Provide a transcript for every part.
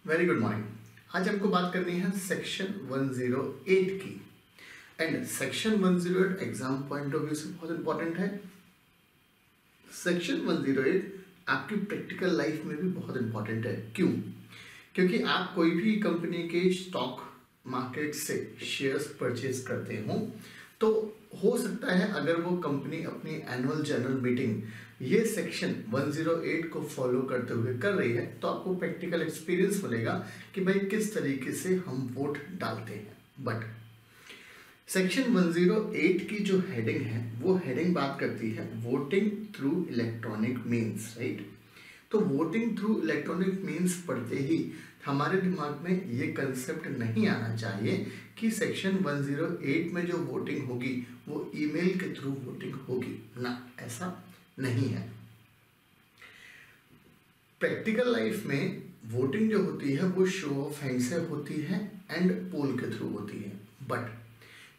Very good morning. आज हमको बात करनी है सेक्शन 108 की। And section 108 exam point of view से बहुत इंपॉर्टेंट है। सेक्शन 108 आपकी प्रैक्टिकल लाइफ में भी बहुत इंपॉर्टेंट है। क्यों? क्योंकि आप कोई भी कंपनी के स्टॉक मार्केट से शेयर्स परचेज करते हो तो हो सकता है अगर वो कंपनी अपनी एनुअल जनरल मीटिंग ये सेक्शन 108 को फॉलो करते हुए कर रही है तो आपको प्रैक्टिकल एक्सपीरियंस मिलेगा कि भाई किस तरीके से हम वोट डालते हैं। बट सेक्शन 108 की जो हेडिंग है वो हेडिंग बात करती है voting through electronic means, right. तो वोटिंग थ्रू इलेक्ट्रॉनिक मीन्स पढ़ते ही हमारे दिमाग में ये कंसेप्ट नहीं आना चाहिए कि सेक्शन 108 में जो वोटिंग होगी वो ईमेल के थ्रू वोटिंग होगी ना, ऐसा नहीं है। प्रैक्टिकल लाइफ में वोटिंग जो होती है वो शो ऑफ हैंड से होती है एंड पोल के थ्रू होती है। बट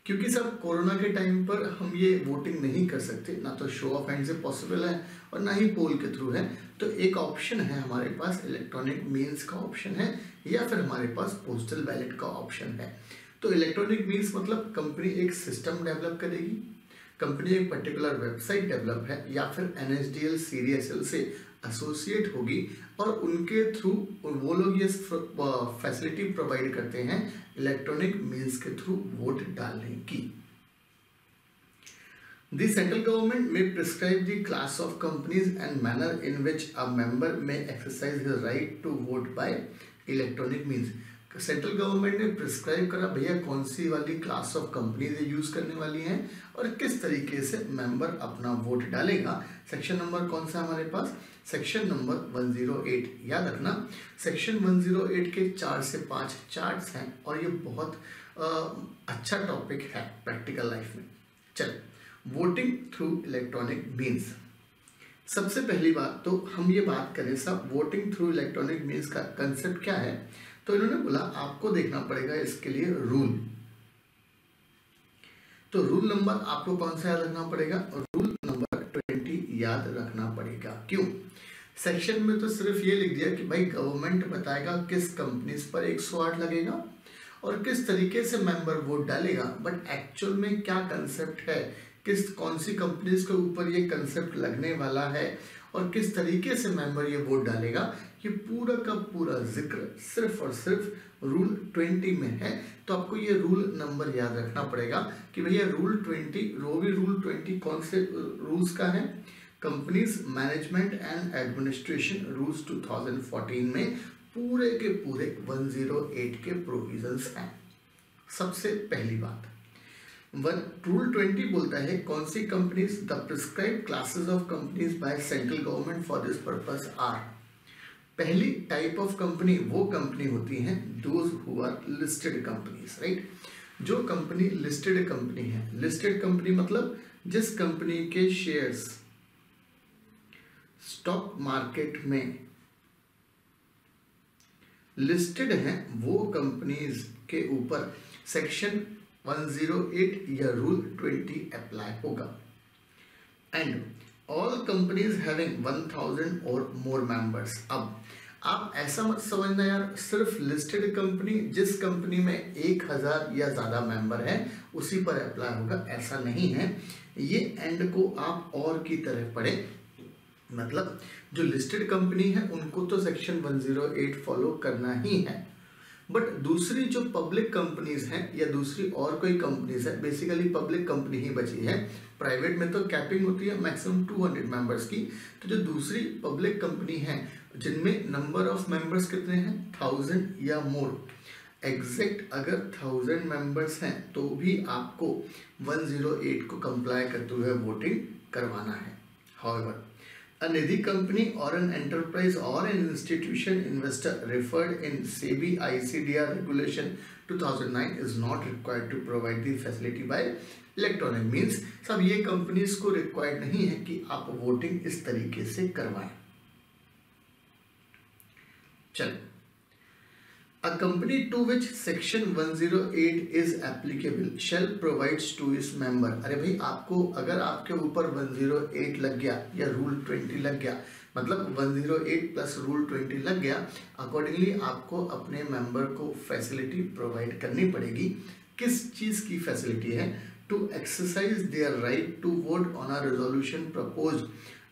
क्योंकि सब कोरोना के टाइम पर हम ये वोटिंग नहीं कर सकते, ना तो शो ऑफ हैंड से पॉसिबल है और ना ही पोल के थ्रू है, तो एक ऑप्शन है हमारे पास इलेक्ट्रॉनिक मीन्स का ऑप्शन है या फिर हमारे पास पोस्टल बैलेट का ऑप्शन है। तो इलेक्ट्रॉनिक मीन्स मतलब कंपनी एक सिस्टम डेवलप करेगी, कंपनी एक पर्टिकुलर वेबसाइट डेवलप है या फिर NSDL CDSL से एसोसिएट होगी और उनके थ्रू वो लोग ये फैसिलिटी प्रोवाइड करते हैं इलेक्ट्रॉनिक मीन्स के थ्रू वोट डालने की। The central government may prescribe the class of companies and manner in which a member may exercise his right to vote by electronic means। Central government ने prescribe करा भैया कौन सी वाली क्लास ऑफ कंपनीज यूज करने वाली हैं और किस तरीके से मेंबर अपना वोट डालेगा। सेक्शन नंबर कौन सा हमारे पास? Section number 108। याद रखना सेक्शन 108 के 4 से 5 चार्ट्स हैं और ये बहुत अच्छा टॉपिक है प्रैक्टिकल लाइफ में। चल, वोटिंग थ्रू इलेक्ट्रॉनिक मीन्स। सबसे पहली बात तो हम ये बात करें सब वोटिंग थ्रू इलेक्ट्रॉनिक मीन्स का कंसेप्ट क्या है, तो इन्होंने बोला आपको देखना पड़ेगा इसके लिए रूल। तो रूल नंबर आपको कौन सा याद रखना पड़ेगा? रूल नंबर 20 याद रखना पड़ेगा। क्यों? सेक्शन में तो सिर्फ ये लिख दिया कि भाई गवर्नमेंट बताएगा किस कंपनीज पर 108 लगेगा और किस तरीके से मेंबर वोट डालेगा, बट एक्चुअल में क्या कंसेप्ट है, कौन सी कंपनीज के ऊपर ये कंसेप्ट लगने वाला है और किस तरीके से मेंबर ये वोट डालेगा, ये पूरा का पूरा जिक्र सिर्फ और सिर्फ रूल 20 में है। तो आपको ये रूल नंबर याद रखना पड़ेगा कि भैया रूल 20 रूल 20 कौन से रूल्स का है? Companies management and administration rules 2014 में पूरे के पूरे 108 के प्रोविजंस हैं। सबसे पहली बात रूल 20 बोलता है कौन सी companies the prescribed classes of companies by central government for this purpose are. पहली टाइप ऑफ कंपनी वो कंपनी होती है those who are listed companies, right. जो कंपनी लिस्टेड कंपनी है, लिस्टेड कंपनी मतलब जिस कंपनी के शेयर्स स्टॉक मार्केट में लिस्टेड हैं वो कंपनीज के ऊपर सेक्शन 108 या रूल 20 अप्लाई होगा। एंड ऑल कंपनीज हैविंग 1000 और मोर मेंबर्स। अब आप ऐसा मत समझना यार सिर्फ लिस्टेड कंपनी जिस कंपनी में 1000 या ज्यादा मेंबर है उसी पर अप्लाई होगा, ऐसा नहीं है। ये एंड को आप और की तरह पढ़े, मतलब जो लिस्टेड कंपनी है उनको तो सेक्शन 108 फॉलो करना ही है, बट दूसरी जो पब्लिक कंपनीज हैं या दूसरी और कोई कंपनीज है, बेसिकली पब्लिक कंपनी ही बची है, प्राइवेट में तो कैपिंग होती है मैक्सिमम 200 मेंबर्स की। तो जो दूसरी पब्लिक कंपनी है जिनमें नंबर ऑफ मेंबर्स कितने हैं 1000 या मोर, एग्जैक्ट अगर 1000 मेंबर्स हैं तो भी आपको 108 को कंप्लाई करते हुए वोटिंग करवाना है। However a Nidhi company or an enterprise or an institution investor referred in SEBI ICDR regulation 2009 is not required to provide the facility by electronic means। सब ये कंपनीज को रिक्वायर्ड नहीं है कि आप वोटिंग इस तरीके से करवाएं। चलो, a company to which section 108 is applicable shall provides to its member। अरे भाई आपको अगर आपके ऊपर 108 लग गया या रूल 20 लग गया मतलब 108 प्लस रूल 20 लग गया। अकॉर्डिंगली आपको अपने मेंबर को फैसिलिटी प्रोवाइड करनी पड़ेगी। किस चीज़ की फैसिलिटी है? To exercise their right to vote on a resolution proposed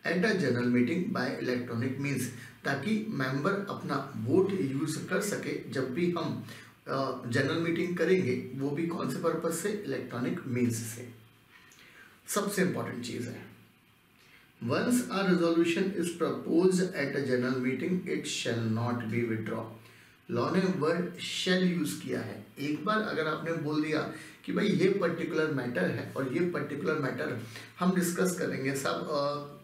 at a general meeting by electronic means, ताकि मेंबर अपना वोट यूज कर सके जब भी हम जनरल मीटिंग करेंगे, वो भी कौन से पर्पज से? इलेक्ट्रॉनिक मीन्स से। सबसे इंपॉर्टेंट चीज है, once a resolution is proposed at a general meeting it shall not be withdraw. Law ने वर्ड शैल यूज किया है। एक बार अगर आपने बोल दिया कि भाई ये पर्टिकुलर मैटर है और ये पर्टिकुलर मैटर हम डिस्कस करेंगे सब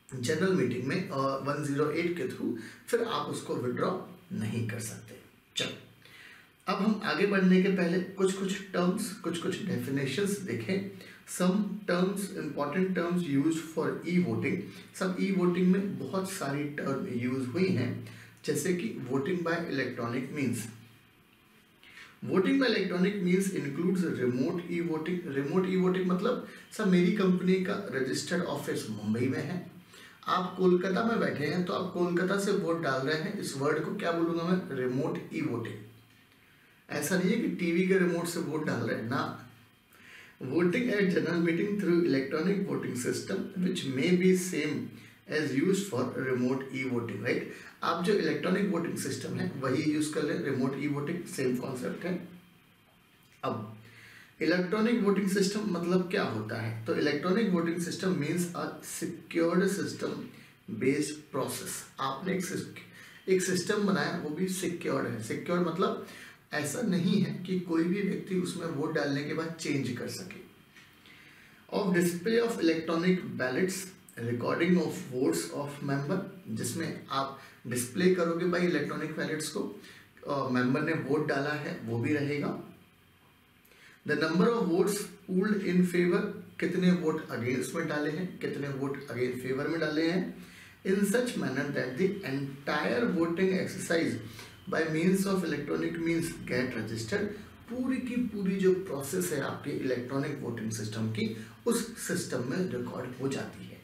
जनरल मीटिंग में 108 के थ्रू, फिर आप उसको विड्रॉ नहीं कर सकते। चलो, अब हम आगे बढ़ने के पहले कुछ कुछ टर्म्स, कुछ कुछ डेफिनेशंस देखें। Some terms, important terms use for e voting. सब ई वोटिंग में बहुत सारी टर्म यूज हुई हैं, जैसे कि voting by electronic means. Voting by electronic means includes remote e voting. Remote e voting मतलब सब मेरी कंपनी का रजिस्टर्ड ऑफिस मुंबई में है, आप कोलकाता में बैठे हैं, तो आप कोलकाता से वोट डाल रहे हैं। इस वर्ड को क्या बोलूंगा मैं? Remote e voting. ऐसा नहीं है कि टीवी के रिमोट से वोट डाल रहे हैं ना। Voting at general meeting through electronic voting system which may be same as use for remote e voting, right. आप जो इलेक्ट्रॉनिक वोटिंग सिस्टम है वही यूज कर लें, remote e voting same concept है। अब इलेक्ट्रॉनिक वोटिंग सिस्टम मतलब क्या होता है? तो electronic voting system means a secured system based process. आपने एक सिस्टम बनाया, वो भी सिक्योर्ड है। सिक्योर्ड मतलब ऐसा नहीं है कि कोई भी व्यक्ति उसमें वोट डालने के बाद चेंज कर सके। Of display of electronic ballets, recording of votes of member, जिसमें आप डिस्प्ले करोगे भाई इलेक्ट्रॉनिक बैलेट्स को, मेंबर ने वोट डाला है वो भी रहेगा। The number of votes pooled in favour, कितने वोट अगेंस्ट में डाले हैं, कितने वोट अगेंस्ट फेवर में डाले हैं। In such manner that the entire voting exercise by means of electronic means get registered. पूरी की पूरी जो प्रोसेस है आपके इलेक्ट्रॉनिक वोटिंग सिस्टम की, उस सिस्टम में रिकॉर्ड हो जाती है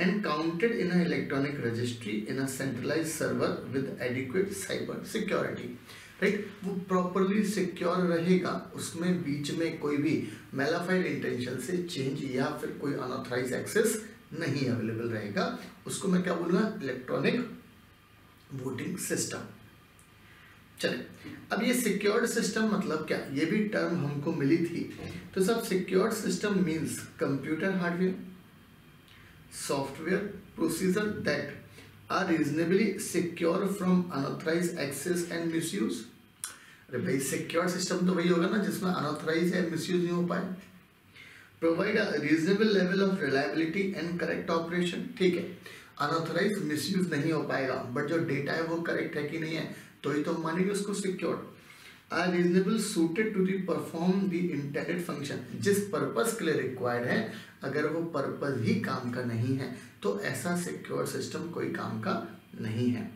and counted in a electronic registry in a centralised server with adequate cyber security, right. वो प्रॉपरली सिक्योर रहेगा, उसमें बीच में कोई भी मेलाफाइड इंटेंशन से चेंज या फिर कोई अनऑथराइज एक्सेस नहीं अवेलेबल रहेगा। उसको मैं क्या बोलूँगा? Electronic voting system. चले, अब ये सिक्योर्ड सिस्टम मतलब क्या? ये भी टर्म हमको मिली थी। तो सब secured system means computer hardware, software, procedure that are reasonably secure from unauthorised access and misuse. अरे भाई, सिक्योर सिस्टम तो वही होगा ना जिसमें अनऑथराइज या मिसयूज नहीं हो पाए। Provide a reasonable level of reliability and correct operation, ठीक है। अनऑथराइज मिसयूज नहीं हो पाएगा, बट जो डेटा है वो करेक्ट है कि नहीं है, तो ही तो हम मानेंगे उसको secure. Are reasonable suited to the perform the intended function, जिस पर्पस के लिए रिक्वायर्ड है, अगर वो पर्पस ही काम का नहीं है तो ऐसा सिक्योर सिस्टम कोई काम का नहीं है।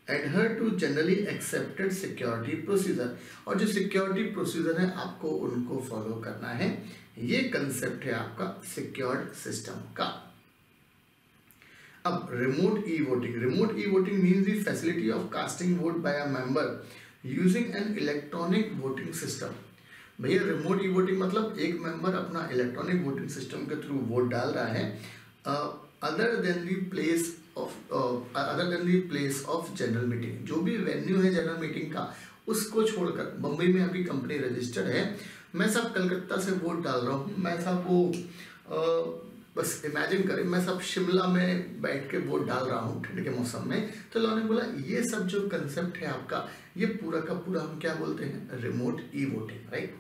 Adhere to generally accepted security procedure, और जो सिक्योरिटी प्रोसीजर है आपको उनको फॉलो करना है। ये कंसेप्ट है आपका सिक्योर्ड सिस्टम का। अब remote e voting. Remote e voting means the facility of casting vote by a member using an electronic voting system. भैया, रिमोट ई वोटिंग मतलब एक मेंबर अपना इलेक्ट्रॉनिक वोटिंग सिस्टम के थ्रू वोट डाल रहा है other than the place of general meeting. जो भी वेन्यू है जनरल मीटिंग का, उसको छोड़कर, बम्बई में आपकी कंपनी रजिस्टर्ड है, मैं सब कलकत्ता से वोट डाल रहा हूँ, मैं सब वो बस इमेजिन करें मैं सब शिमला में बैठ के वोट डाल रहा हूँ ठंड के मौसम में। तो लॉ ने बोला ये सब जो कंसेप्ट है आपका, ये पूरा का पूरा हम क्या बोलते हैं? Remote e voting, right.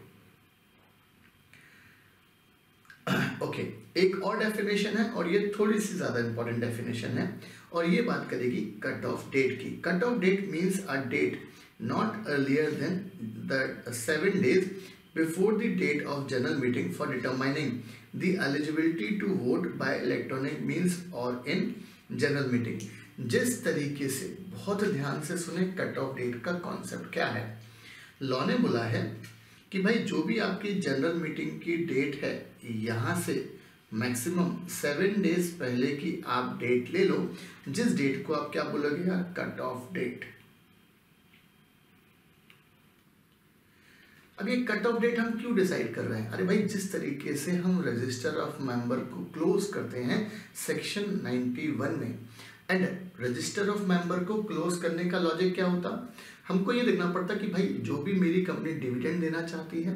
Okay, एक और डेफिनेशन है और ये थोड़ी सी ज्यादा इंपॉर्टेंट डेफिनेशन है, और ये बात करेगी कट ऑफ डेट की। Cut off date means a date not earlier than the 7 days before the date of general meeting for determining the eligibility to vote by electronic means or in general meeting। जिस तरीके से, बहुत ध्यान से सुने, cut off date का concept क्या है। लॉ ने बोला है कि भाई जो भी आपकी जनरल मीटिंग की डेट है, यहाँ से मैक्सिमम 7 डेज पहले की आप डेट ले लो, जिस डेट को आप क्या बोलोगे यार, कट ऑफ डेट। अब ये कट ऑफ डेट हम क्यों डिसाइड कर रहे हैं? अरे भाई, जिस तरीके से हम रजिस्टर ऑफ मेंबर को क्लोज करते हैं सेक्शन 91 में, एंड रजिस्टर ऑफ मेंबर को क्लोज करने का लॉजिक क्या होता, हमको ये देखना पड़ता कि भाई जो भी मेरी कंपनी डिविडेंड देना चाहती है,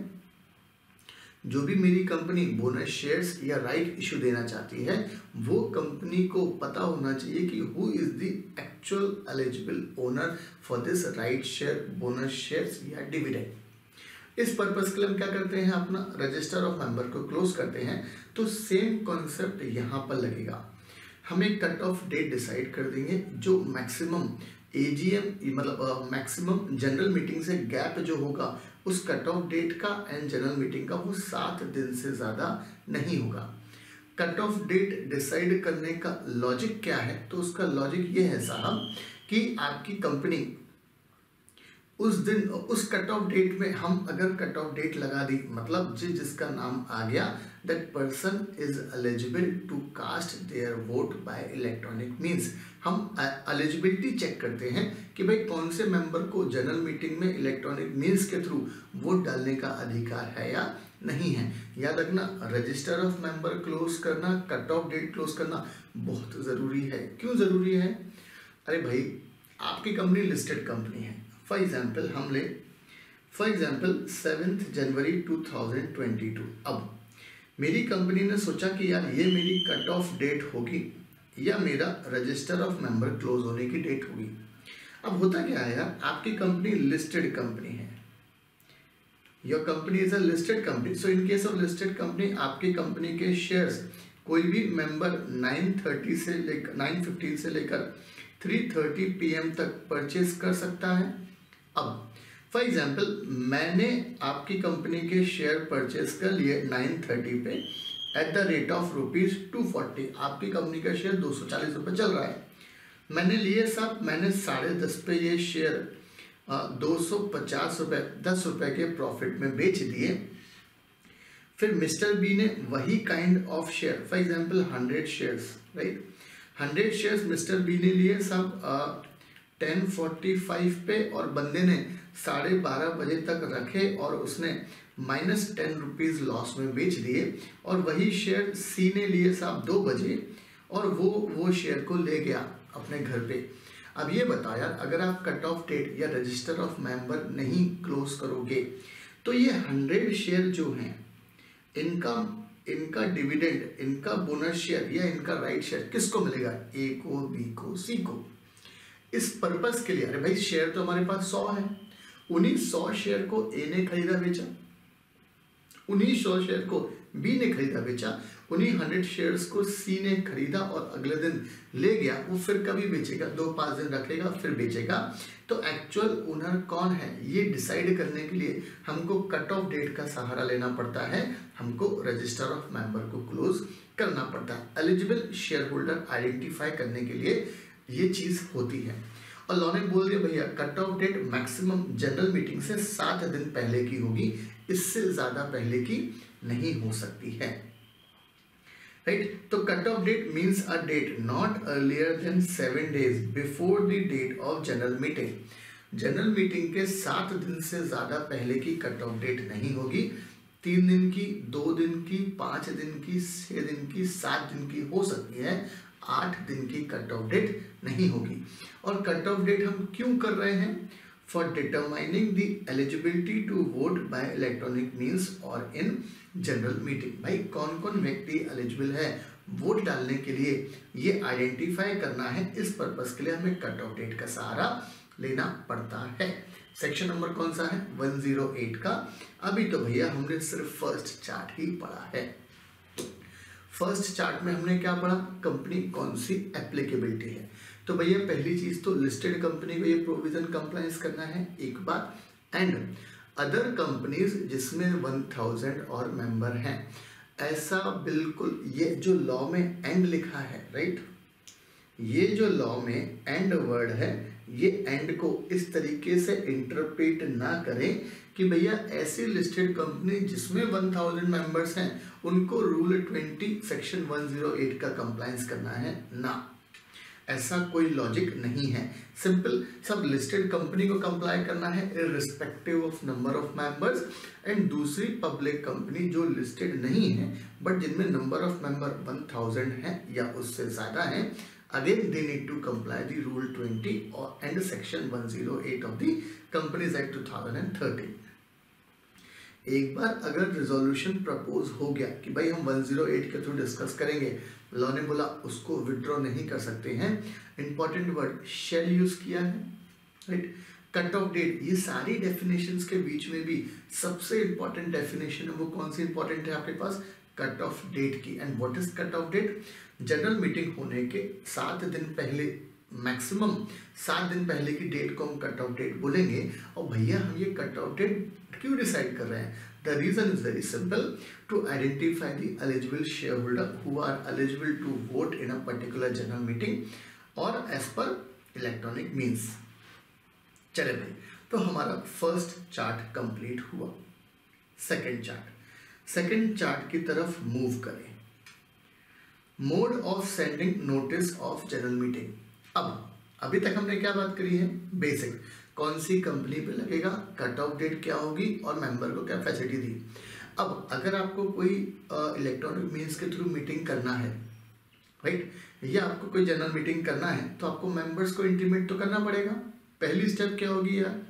जो भी मेरी कंपनी बोनस शेयर्स या राइट इशू देना चाहती है, वो कंपनी को पता होना चाहिए कि who is the actual eligible owner for this right share, bonus shares या डिविडेंड। इस पर्पस के लिए हम क्या करते हैं, अपना रजिस्टर ऑफ मेंबर को क्लोज करते हैं। तो सेम कॉन्सेप्ट यहाँ पर लगेगा। हम एक कट ऑफ डेट डिसाइड कर देंगे जो मैक्सिमम एजीएम मतलब मैक्सिमम जनरल मीटिंग से गैप जो होगा उस कट ऑफ डेट का एंड जनरल मीटिंग का, वो 7 दिन से ज़्यादा नहीं होगा। कट ऑफ डेट डिसाइड करने का लॉजिक क्या है? तो उसका लॉजिक ये है साहब कि आपकी कंपनी उस दिन उस कट ऑफ डेट में हम अगर कट ऑफ डेट लगा दी, मतलब जिसका नाम आ गया that person is eligible to cast their vote by electronic means, हम एलिजिबिलिटी चेक करते हैं कि भाई कौन से मेंबर को जनरल मीटिंग में इलेक्ट्रॉनिक मीन्स के थ्रू वोट डालने का अधिकार है या नहीं है। याद रखना, रजिस्टर ऑफ मेंबर क्लोज करना, कट ऑफ डेट क्लोज करना बहुत ज़रूरी है। क्यों ज़रूरी है? अरे भाई, आपकी कंपनी लिस्टेड कंपनी है। फॉर एग्जाम्पल हम ले, फॉर एग्जाम्पल 7 जनवरी 2022। अब मेरी कंपनी ने सोचा कि यार ये मेरी कट ऑफ डेट होगी या मेरा रजिस्टर ऑफ मेंबर क्लोज होने की डेट होगी। अब होता क्या है यार, आपकी कंपनी लिस्टेड कंपनी है, your company is a listed company. So in case of listed company, आपकी कंपनी के शेयर्स कोई भी मेंबर 9:30 से लेकर 9:15 से लेकर 3:30 PM तक परचेज कर सकता है। अब फॉर एग्जाम्पल मैंने आपकी कंपनी के शेयर परचेज कर लिए 9:30 पे एट द रेट ऑफ ₹240। आपकी कंपनी का शेयर 240 रुपये चल रहा है, मैंने लिए साहब, मैंने 10.5 पे ये शेयर 250 रुपये 10 रुपये के प्रॉफिट में बेच दिए। फिर मिस्टर बी ने वही kind of share, for example 100 shares, right, 100 shares mister B ने लिए साहब 10:45 पे, और बंदे ने 12:30 बजे तक रखे और उसने -10 लॉस में बेच दिए। और वही शेयर सी ने लिए साहब 2 बजे और वो शेयर को ले गया अपने घर पे। अब ये बताओ यार, अगर आप कट ऑफ डेट या रजिस्टर ऑफ मेंबर नहीं क्लोज करोगे तो ये 100 शेयर जो हैं इनका डिविडेंड, इनका बोनस शेयर या इनका राइट शेयर किसको मिलेगा? ए को, बी को, सी को। इस पर्पस के लिए, अरे भाई शेयर तो हमारे पास 100 है, उन्हीं 100 शेयर को ए ने खरीदा बेचा, उन्हीं 100 शेयर को बी ने खरीदा बेचा, उन्हीं 100 शेयर्स को सी ने खरीदा और अगले दिन ले गया। वो फिर कभी बेचेगा? 2-5 दिन रखेगा फिर बेचेगा। तो एक्चुअल ओनर कौन है ये डिसाइड करने के लिए हमको कट ऑफ डेट का सहारा लेना पड़ता है, हमको रजिस्टर ऑफ मेंबर को क्लोज करना पड़ता है। एलिजिबल शेयर होल्डर आइडेंटिफाई करने के लिए ये चीज़ होती है। और लॉ ने बोल दिया भैया cut off date maximum general meeting से 7 दिन पहले की होगी, इससे ज़्यादा पहले की नहीं हो सकती है, राइट। तो cut off date means a date not earlier than 7 days before the date of general meeting. General meeting के 7 दिन से ज़्यादा पहले की कट ऑफ डेट नहीं होगी। 3 दिन की, 2 दिन की, 5 दिन की, 6 दिन की, 7 दिन की हो सकती है, 8 दिन की कट ऑफ डेट नहीं होगी। और कट ऑफ डेट हम क्यों कर रहे हैं? For determining the eligibility to vote by electronic means और इन जनरल मीटिंग। भाई कौन कौन व्यक्ति एलिजिबल है वोट डालने के लिए, ये आइडेंटिफाई करना है। इस पर्पस के लिए हमें कट ऑफ डेट का सहारा लेना पड़ता है। सेक्शन नंबर कौन सा है? 108 का। अभी तो भैया हमने सिर्फ फर्स्ट चार्ट ही पढ़ा है। फर्स्ट चार्ट में हमने क्या पढ़ा? कंपनी कौन सी एप्लीकेबिलिटी है। तो भैया पहली चीज तो लिस्टेड कंपनी को ये प्रोविजन कंप्लाइंस करना है एक बात, एंड अदर कंपनीज जिसमें 1000 और मेंबर हैं, ऐसा बिल्कुल ये जो लॉ में एंड लिखा है, राइट, ये जो लॉ में एंड वर्ड है ये एंड को इस तरीके से इंटरप्रेट ना करें कि भैया ऐसी लिस्टेड कंपनी जिसमें 1000 मेंबर्स हैं उनको रूल 20 सेक्शन 108 का कंप्लायंस करना है, ना, ऐसा कोई लॉजिक नहीं है। सिंपल, सब लिस्टेड कंपनी को कंप्लाई करना है irrespective of number of members. And दूसरी पब्लिक कंपनी जो लिस्टेड नहीं है बट जिनमें नंबर ऑफ मेंबर 1000 है या उससे ज्यादा है, again they need to comply the rule 20 और and section 108 of the companies act 2013। एक बार अगर रिजोल्यूशन प्रपोज हो गया कि भाई हम 108 के थ्रू डिस्कस करेंगे, लॉ ने बोला उसको विड्रॉ नहीं कर सकते हैं। इंपॉर्टेंट वर्ड शेल यूज किया है, राइट। कट ऑफ डेट, ये सारी डेफिनेशंस के बीच में भी सबसे इंपॉर्टेंट डेफिनेशन है वो कौन सी इंपॉर्टेंट है आपके पास, कट ऑफ डेट की। And what is cut off date? General meeting होने के 7 दिन पहले, मैक्सिमम 7 दिन पहले की डेट को हम कट ऑफ डेट बोलेंगे। और भैया हम ये कट ऑफ डेट क्यों डिसाइड कर रहे हैं? The reason is very simple, to identify the eligible share holder who are eligible to vote in a particular general meeting और एज पर इलेक्ट्रॉनिक मीन्स। चले भाई, तो हमारा फर्स्ट चार्ट कंप्लीट हुआ। सेकंड चार्ट की तरफ मूव करें। Mode of sending notice of general meeting. अब अभी तक हमने क्या बात करी है? बेसिक, कौन सी कंपनी पे लगेगा, कट ऑफ डेट क्या होगी और मेंबर को क्या फैसिलिटी दी। अब अगर आपको कोई इलेक्ट्रॉनिक मीन्स के थ्रू मीटिंग करना है, राइट, या आपको कोई जनरल मीटिंग करना है तो आपको मेंबर्स को इंटीमेट तो करना पड़ेगा। पहली स्टेप क्या होगी यार,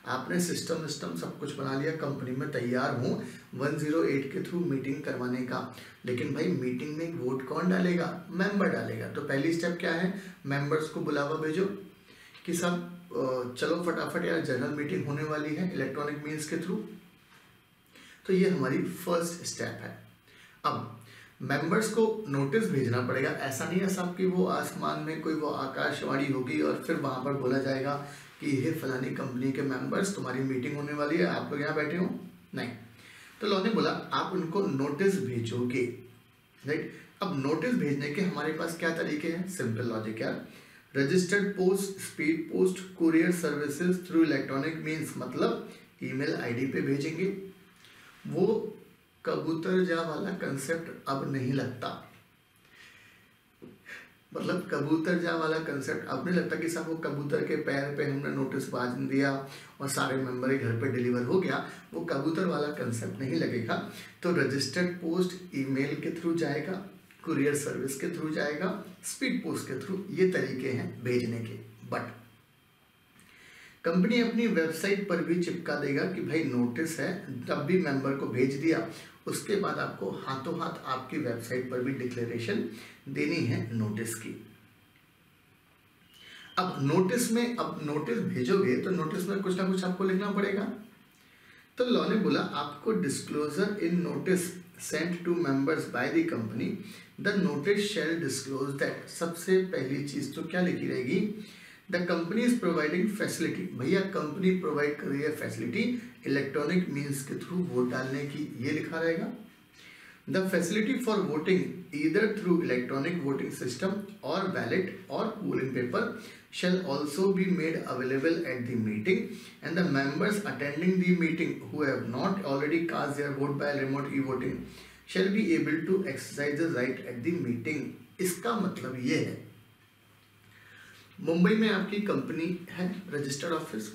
आपने सिस्टम सब कुछ बना लिया, कंपनी में तैयार हूँ 108 के थ्रू मीटिंग करवाने का, लेकिन भाई मीटिंग में वोट कौन डालेगा? मेंबर डालेगा। तो पहली स्टेप क्या है? मेंबर्स को बुलावा भेजो कि सब चलो फटाफट यार जनरल मीटिंग होने वाली है इलेक्ट्रॉनिक मीन्स के थ्रू। तो ये हमारी फर्स्ट स्टेप है। अब मेंबर्स को नोटिस भेजना पड़ेगा। ऐसा नहीं है साहब कि वो आसमान में कोई वो आकाशवाणी होगी और फिर वहां पर बोला जाएगा कि ये फलानी कंपनी के मेंबर्स तुम्हारी मीटिंग होने वाली है, आप लोग यहाँ बैठे हो, नहीं। तो लॉ ने बोला आप उनको नोटिस भेजोगे, राइट। अब नोटिस भेजने के हमारे पास क्या तरीके हैं? सिंपल लॉजिक यार, registered post, speed post, courier services through electronic means, मतलब ईमेल आईडी पे भेजेंगे। वो कबूतर जा वाला कंसेप्ट अब नहीं लगता, मतलब कबूतर जा वाला कंसेप्ट अब नहीं लगता कि साहब वो कबूतर के पैर पे हमने नोटिस बांध दिया और सारे मेंबर के घर पे डिलीवर हो गया। वो कबूतर वाला कंसेप्ट नहीं लगेगा। तो रजिस्टर्ड पोस्ट ईमेल के थ्रू जाएगा, कुरियर सर्विस के थ्रू जाएगा, स्पीड पोस्ट के थ्रू, ये तरीके हैं भेजने के। बट कंपनी अपनी वेबसाइट पर भी चिपका देगा कि भाई नोटिस है, तब भी मेंबर को भेज दिया। उसके बाद आपको हाथों हाथ आपकी वेबसाइट पर भी डिक्लेरेशन देनी है नोटिस की। अब नोटिस भेजोगे तो नोटिस में कुछ ना कुछ आपको लिखना पड़ेगा। तो लॉ ने बोला आपको disclosure in notice sent to members by the company, the notice shall disclose that. सबसे पहली चीज तो क्या लिखी रहेगी? The company is providing facility. भैया कंपनी प्रोवाइड कर रही है फैसिलिटी इलेक्ट्रॉनिक मीन्स के थ्रू वोट डालने की, ये लिखा रहेगा। The facility for voting either through electronic voting system और बैलेट और polling paper shall also be made available at the meeting, and the members attending the meeting who have not already cast their vote by remote e-voting shall be able to exercise the right at the meeting। इसका मतलब ये है, मुंबई में आपकी company है, registered office,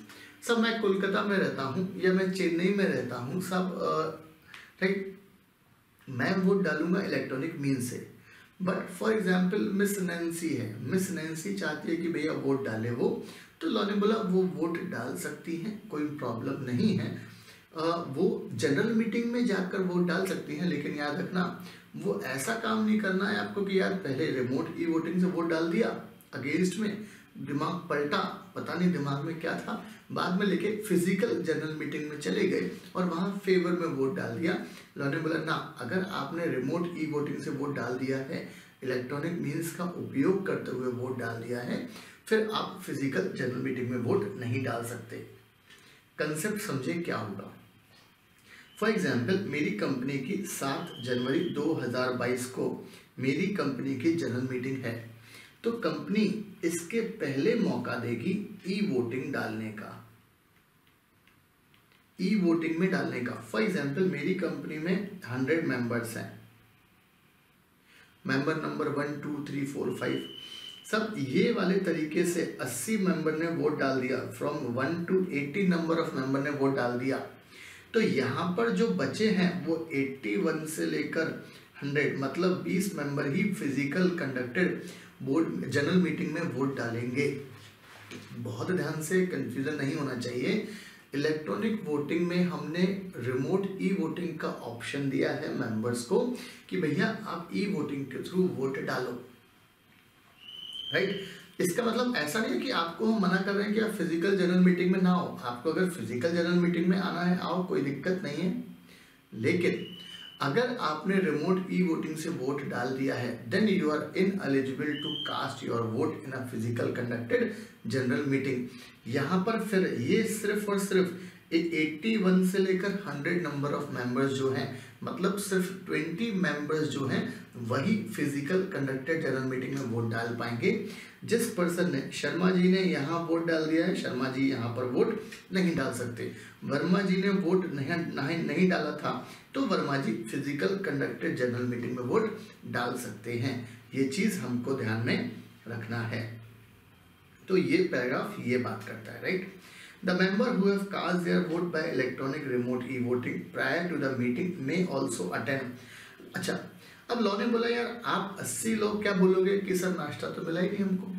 सब मैं कोलकाता में रहता हूँ या मैं चेन्नई में रहता हूँ, सब राइट, मैं वोट डालूंगा इलेक्ट्रॉनिक मीन से। But for example miss Nancy है, मिस नैन्सी चाहती है कि भैया वोट डाले वो, तो लॉ ने बोला वो वोट डाल सकती हैं, कोई प्रॉब्लम नहीं है। वो जनरल मीटिंग में जाकर वोट डाल सकती हैं, लेकिन याद रखना वो ऐसा काम नहीं करना है आपको कि यार पहले रिमोट ई वोटिंग से वोट डाल दिया, अगेंस्ट में दिमाग पलटा, पता नहीं दिमाग में क्या था, बाद में लेके फिजिकल जनरल मीटिंग में चले गए और वहाँ फेवर में वोट डाल दिया। लॉ ने बोला ना, अगर आपने रिमोट ई वोटिंग से वोट डाल दिया है, इलेक्ट्रॉनिक मीन्स का उपयोग करते हुए वोट डाल दिया है, फिर आप फिजिकल जनरल मीटिंग में वोट नहीं डाल सकते। कंसेप्ट समझे क्या होगा? फॉर एग्जाम्पल मेरी कंपनी की 7 जनवरी 2022 को मेरी कंपनी की जनरल मीटिंग है। तो कंपनी इसके पहले मौका देगी ई वोटिंग डालने का, ई वोटिंग में डालने का। फॉर एग्जाम्पल मेरी कंपनी में 100 मेंबर्स हैं, मेंबर नंबर 1 2 3 4 5 सब ये वाले तरीके से 80 मेंबर ने वोट डाल दिया, from 1 to 80 number of member ने वोट डाल दिया। तो यहाँ पर जो बचे हैं वो 81 से लेकर 100 मतलब 20 मेंबर ही physical conducted board general meeting में वोट डालेंगे। बहुत ध्यान से, कंफ्यूजन नहीं होना चाहिए। इलेक्ट्रॉनिक वोटिंग में हमने रिमोट ई वोटिंग का ऑप्शन दिया है मेंबर्स को कि भैया आप ई वोटिंग के थ्रू वोट डालो, राइट। इसका मतलब ऐसा नहीं है कि आपको हम मना कर रहे हैं कि आप फिजिकल जनरल मीटिंग में ना आओ। आपको अगर फिजिकल जनरल मीटिंग में आना है आओ, कोई दिक्कत नहीं है। लेकिन अगर आपने रिमोट ई वोटिंग से वोट डाल दिया है then you are ineligible to cast your vote in a physical conducted general meeting. यहाँ पर फिर ये सिर्फ और सिर्फ 81 से लेकर 100 नंबर ऑफ मेंबर्स जो हैं, मतलब सिर्फ 20 मेंबर्स जो हैं वही फिजिकल कंडक्टेड जनरल मीटिंग में वोट डाल पाएंगे। जिस पर्सन ने, शर्मा जी ने यहाँ वोट डाल दिया है, शर्मा जी यहाँ पर वोट नहीं डाल सकते। वर्मा जी ने वोट नहीं डाला था तो वर्मा जी फिजिकल कंडक्टेड जनरल मीटिंग में वोट डाल सकते हैं। ये चीज़ हमको ध्यान में रखना है। तो ये पैराग्राफ ये बात करता है, right. The member who have cast their vote by electronic remote e voting prior to the meeting may also attend. अच्छा, अब लॉ ने बोला यार आप 80 लोग क्या बोलोगे कि सर नाश्ता तो मिला ही नहीं हमको।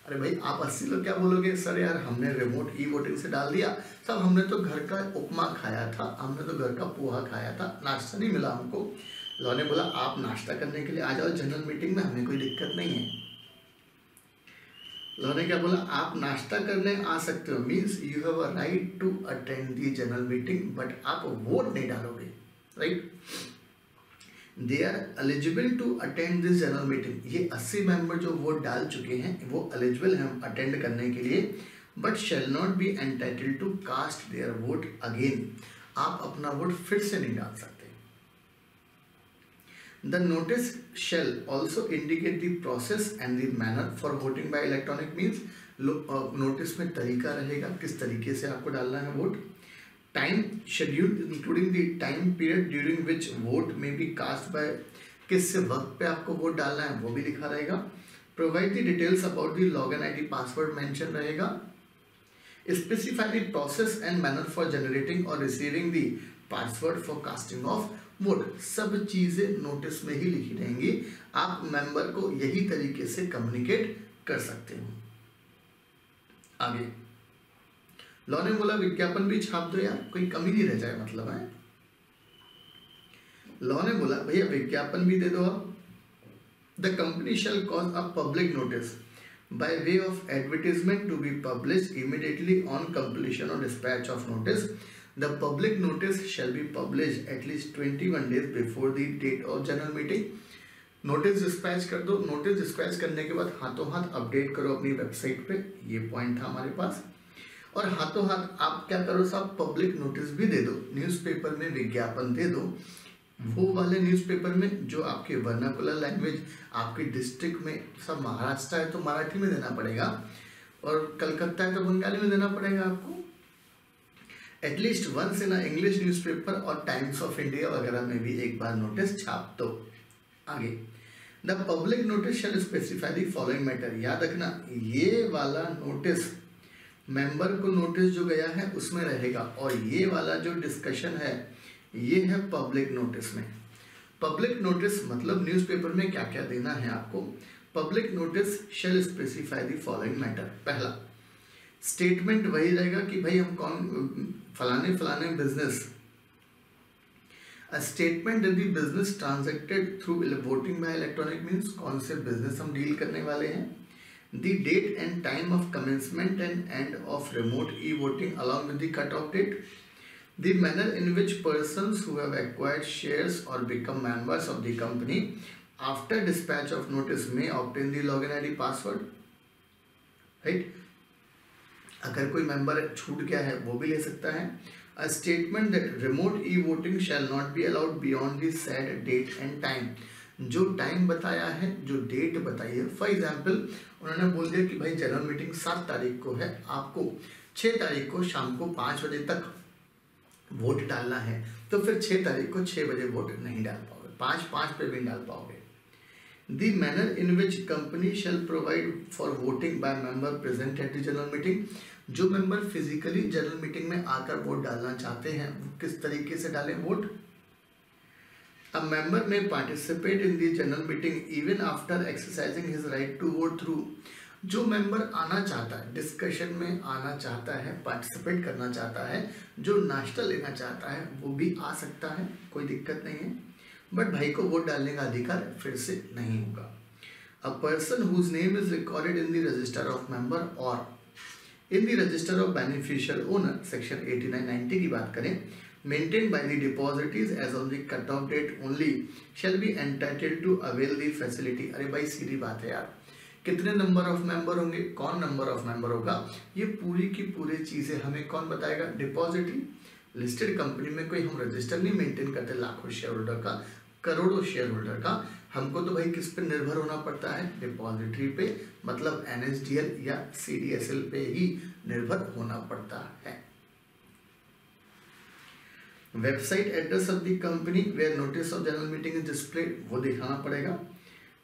अरे भाई आप 80 लोग क्या बोलोगे, सर यार हमने रिमोट ई वोटिंग से डाल दिया, सब हमने तो घर का उपमा खाया था, हमने तो घर का पोहा खाया था, नाश्ता नहीं मिला हमको। लॉ ने बोला आप नाश्ता करने के लिए आ जाओ जनरल मीटिंग में, हमें कोई दिक्कत नहीं है। लॉ ने क्या बोला, आप नाश्ता करने आ सकते हो, means you have a right to attend the general meeting, but आप वोट नहीं डालोगे, right. They are eligible to attend this general meeting. ये 80 मेंबर जो वोट डाल चुके हैं वो एलिजिबल हैं अटेंड करने के लिए, but shall not be entitle to cast their vote again. आप अपना वोट फिर से नहीं डाल सकते। The notice shall also indicate the process and the manner for voting by electronic means। Notice में तरीका रहेगा किस तरीके से आपको डालना है vote. Time schedule including the time period during which vote में बी कास्ट बाय, किस वक्त पे आपको वोट डालना है वो भी लिखा रहेगा। Provide the details about the login ID password mention रहेगा। Specify the process and manner for generating और receiving the password for casting of vote. सब चीजें नोटिस में ही लिखी रहेंगी, आप मेंबर को यही तरीके से कम्युनिकेट कर सकते हो। आगे लॉ ने बोला विज्ञापन भी छाप दो यार, कोई कमी नहीं रह जाए, मतलब है। लॉ ने बोला भैया विज्ञापन भी दे दो आप। The company shell cause a public notice by way of advertisement to be published immediately on completion or dispatch of notice. The public notice shall be published at least 21 days before the date of general meeting. Notice dispatch कर दो। Notice dispatch करने के बाद हाथों हाथ update करो अपनी website पे, ये पॉइंट था हमारे पास। और हाथों हाथ आप क्या करो साहब, पब्लिक नोटिस भी दे दो, न्यूज़पेपर में विज्ञापन दे दो। वो वाले न्यूज़पेपर में जो आपके वर्नाकुलर लैंग्वेज, आपके डिस्ट्रिक्ट में, सब महाराष्ट्र है तो मराठी में देना पड़ेगा, और कलकत्ता है तो बंगाली में देना पड़ेगा आपको। At least once in English newspaper और टाइम्स ऑफ इंडिया वगैरह में भी एक बार नोटिस छाप दो। आगे the public notice shall specify the following matter. याद रखना ये वाला नोटिस मेंबर को नोटिस जो गया है उसमें रहेगा, और ये वाला जो डिस्कशन है ये है पब्लिक नोटिस में। पब्लिक नोटिस मतलब न्यूज़पेपर में क्या क्या देना है आपको। Public notice shall specify the following matter. पहला स्टेटमेंट वही रहेगा कि भाई हम कौन फलाने फलाने business, a statement that the business transacted through voting by electronic means कौन से बिजनेस हम डील करने वाले हैं। The date and time of commencement and end of remote e voting along with the cut off date. The manner in which persons who have acquired shares or become members of the company after dispatch of notice may obtain the login ID password, right? अगर कोई member छूट गया है वो भी ले सकता है। A statement that remote e-voting shall not be allowed beyond the said date and time। जो टाइम बताया है, जो डेट बताई है, फॉर एग्जाम्पल उन्होंने बोल दिया कि भाई जनरल मीटिंग 7 तारीख को है, आपको 6 तारीख को शाम को 5 बजे तक वोट डालना है, तो फिर 6 तारीख को 6 बजे वोट नहीं डाल पाओगे, 5 पे भी डाल पाओगे। The manner in which company shall provide for voting by member present at the general meeting, जो मेंबर फिजिकली जनरल मीटिंग में आकर वोट डालना चाहते हैं वो किस तरीके से डालें vote. A member may participate in the general meeting even after exercising his right to vote through, जो मेंबर आना चाहता है, डिस्कशन में आना चाहता है, पार्टिसिपेट करना चाहता है, जो नाश्ता लेना चाहता है वो भी आ सकता है, कोई दिक्कत नहीं है, बट भाई को वोट डालने का अधिकार फिर से नहीं होगा। A person whose name is recorded in the register of member और in the register of beneficial owner, section 89-90 की बात करें, maintain by the depositories as on the cut off date only shall be entitled to avail the facility. अरे भाई सीधी बात है यार, कितने नंबर ऑफ मेंबर होंगे, कौन नंबर ऑफ मेंबर होगा, ये पूरी की पूरी चीजें हमें कौन बताएगा, डिपॉजिटरी। लिस्टेड कंपनी में कोई हम रजिस्टर नहीं मेंटेन करते लाखों शेयर होल्डर का, करोड़ों शेयर होल्डर का, हमको तो भाई किस पे निर्भर होना पड़ता है, डिपॉजिटरी पे, मतलब एनएसडीएल या सीडीएसएल पे ही निर्भर होना पड़ता है। Website address of the company where notice of general meeting is displayed, वो दिखाना पड़ेगा।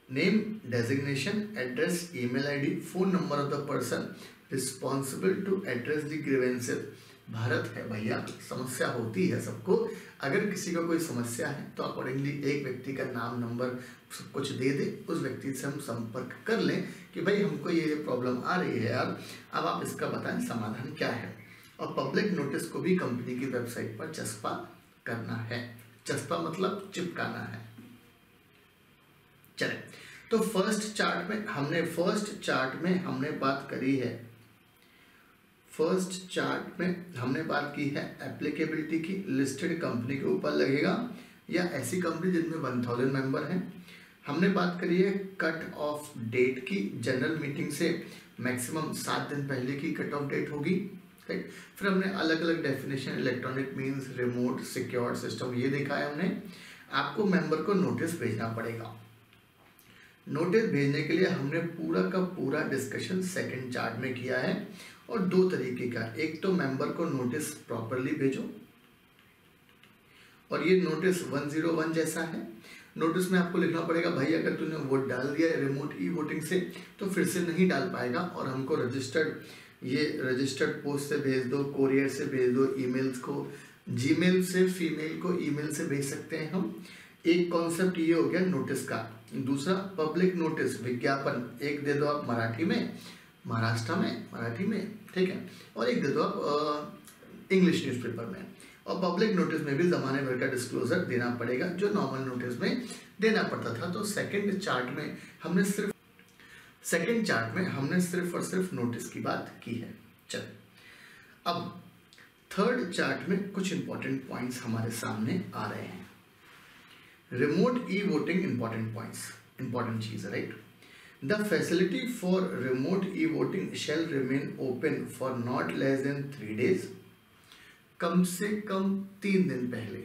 Name, designation, address, email ID, phone number of the person responsible to address the grievances. Bharat है भैया, समस्या होती है सबको, अगर किसी को कोई समस्या है तो अकॉर्डिंगली एक व्यक्ति का नाम, नंबर सब कुछ दे दे, उस व्यक्ति से हम संपर्क कर लें कि भाई हमको ये प्रॉब्लम आ रही है यार, अब आप इसका बताएं समाधान क्या है। और पब्लिक नोटिस को भी कंपनी की वेबसाइट पर चस्पा करना है, चस्पा मतलब चिपकाना है। चले तो फर्स्ट चार्ट में हमने बात करी है, फर्स्ट चार्ट में हमने बात की है एप्लीकेबिलिटी की, लिस्टेड कंपनी के ऊपर लगेगा या ऐसी कंपनी जिनमें 1000 मेंबर हैं। हमने बात करी है कट ऑफ डेट की, जनरल मीटिंग से मैक्सिमम 7 दिन पहले की कट ऑफ डेट होगी, राइट। फिर हमने अलग अलग definition, electronic means, remote, secure system, ये देखा है हमने। आपको मेंबर को नोटिस भेजना पड़ेगा, नोटिस भेजने के लिए हमने पूरा का पूरा डिस्कशन सेकंड चार्ट में किया है, और 2 तरीके का, एक तो मेंबर को नोटिस प्रॉपरली भेजो, और ये नोटिस 101 जैसा है। नोटिस में आपको लिखना पड़ेगा भाई अगर तूने वोट डाल दिया है रिमोट ई वोटिंग से तो फिर से नहीं डाल पाएगा, और हमको रजिस्टर्ड पोस्ट से भेज दो, कोरियर से भेज दो, ईमेल्स को, जीमेल से फीमेल को ईमेल से भेज सकते हैं हम। एक कॉन्सेप्ट ये हो गया नोटिस का। दूसरा पब्लिक नोटिस, विज्ञापन, एक दे दो आप मराठी में, महाराष्ट्र में मराठी में, ठीक है, और एक दे दो आप इंग्लिश न्यूज़पेपर में। और पब्लिक नोटिस में भी ज़माने भर का डिस्क्लोजर देना पड़ेगा जो नॉर्मल नोटिस में देना पड़ता था। तो सेकंड चार्ट में हमने सिर्फ और सिर्फ नोटिस की बात की है। चल अब थर्ड चार्ट में कुछ इंपॉर्टेंट पॉइंट्स हमारे सामने आ रहे हैं। Remote e voting, important points, important चीज है, right. The facility for remote e voting shall remain open for not less than 3 days, कम से कम 3 दिन पहले,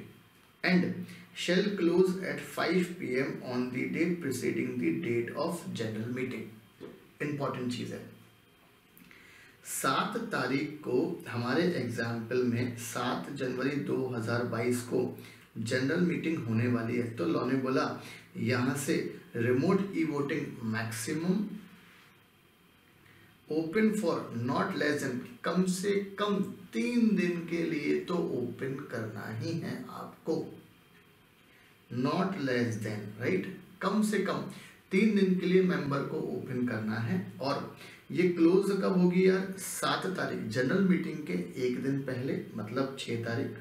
and shall close at 5 PM on the day preceding the date of general meeting। Important चीज है। 7 तारीख को हमारे एग्जाम्पल में 7 जनवरी 2022 को जनरल मीटिंग होने वाली है, तो लॉ ने बोला यहाँ से remote e voting maximum open for not less than, कम से कम 3 दिन के लिए तो ओपन करना ही है आपको, नॉट लेस देन, राइट, कम से कम 3 दिन के लिए मेंबर को ओपन करना है। और ये क्लोज कब होगी यार, 7 तारीख, जनरल मीटिंग के 1 दिन पहले, मतलब 6 तारीख,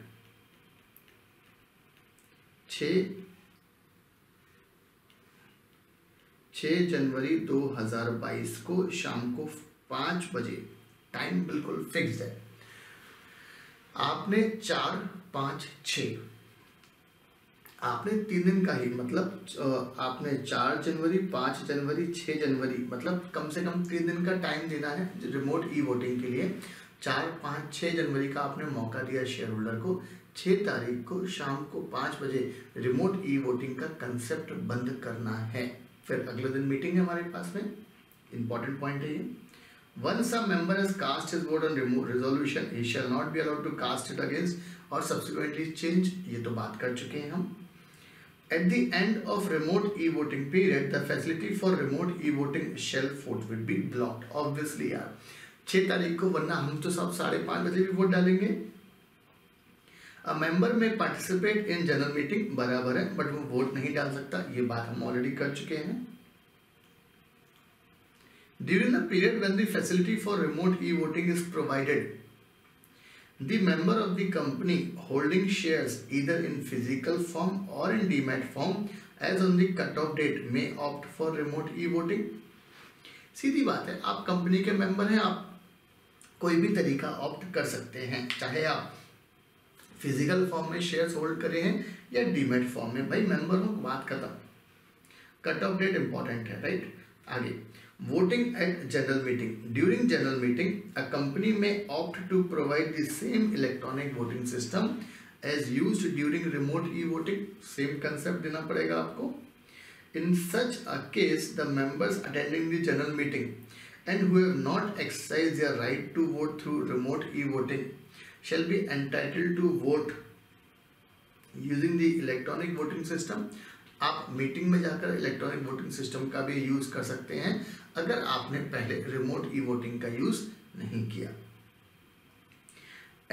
6 जनवरी 2022 को शाम को 5 बजे, टाइम बिल्कुल फिक्स्ड है। आपने 4, 5, 6, आपने 3 दिन का ही, मतलब आपने 4 जनवरी, 5 जनवरी, 6 जनवरी, मतलब कम से कम 3 दिन का टाइम देना है रिमोट ई वोटिंग के लिए। 4, 5, 6 जनवरी का आपने मौका दिया शेयर होल्डर को, 6 तारीख को शाम को 5 बजे रिमोट ई वोटिंग का कंसेप्ट बंद करना है। फिर अगले दिन मीटिंग है हमारे पास में, इंपॉर्टेंट पॉइंट है ये। Once a member has cast his vote on resolution, he shall not be allowed to cast it against or subsequently change, ये तो बात कर चुके हैं हम। At the end of remote e-voting period, the facility for remote e-voting shall vote will be blocked. Obviously यार 6 तारीख को, वरना हम तो सब 5:30 बजे भी वोट डालेंगे। A member may participate in general meeting, बराबर है, बट वो वोट नहीं डाल सकता, ये बात हम ऑलरेडी कर चुके हैं। During the period when the facility for remote e-voting is provided, the member of the company holding shares either in physical form or in demat form as on the cut-off date may opt for remote e-voting. सीधी बात है, आप company के member हैं, आप कोई भी तरीका opt कर सकते हैं, चाहे आप फिजिकल फॉर्म में शेयर्स होल्ड करे हैं या डीमेट फॉर्म में। भाई मेंबर हो, बात खत्म। कट ऑफ डेट इंपॉर्टेंट है, राइट। आगे, voting at general meeting. During general meeting, a company may opt to provide the same electronic voting system as used during remote e-voting. Same concept देना पड़ेगा आपको। In such a case, the members attending the general meeting and who have not exercised their right to vote through remote e-voting shall be entitled to vote using the electronic voting system. आप meeting में जाकर electronic voting system का भी use कर सकते हैं अगर आपने पहले रिमोट ई वोटिंग का यूज नहीं किया।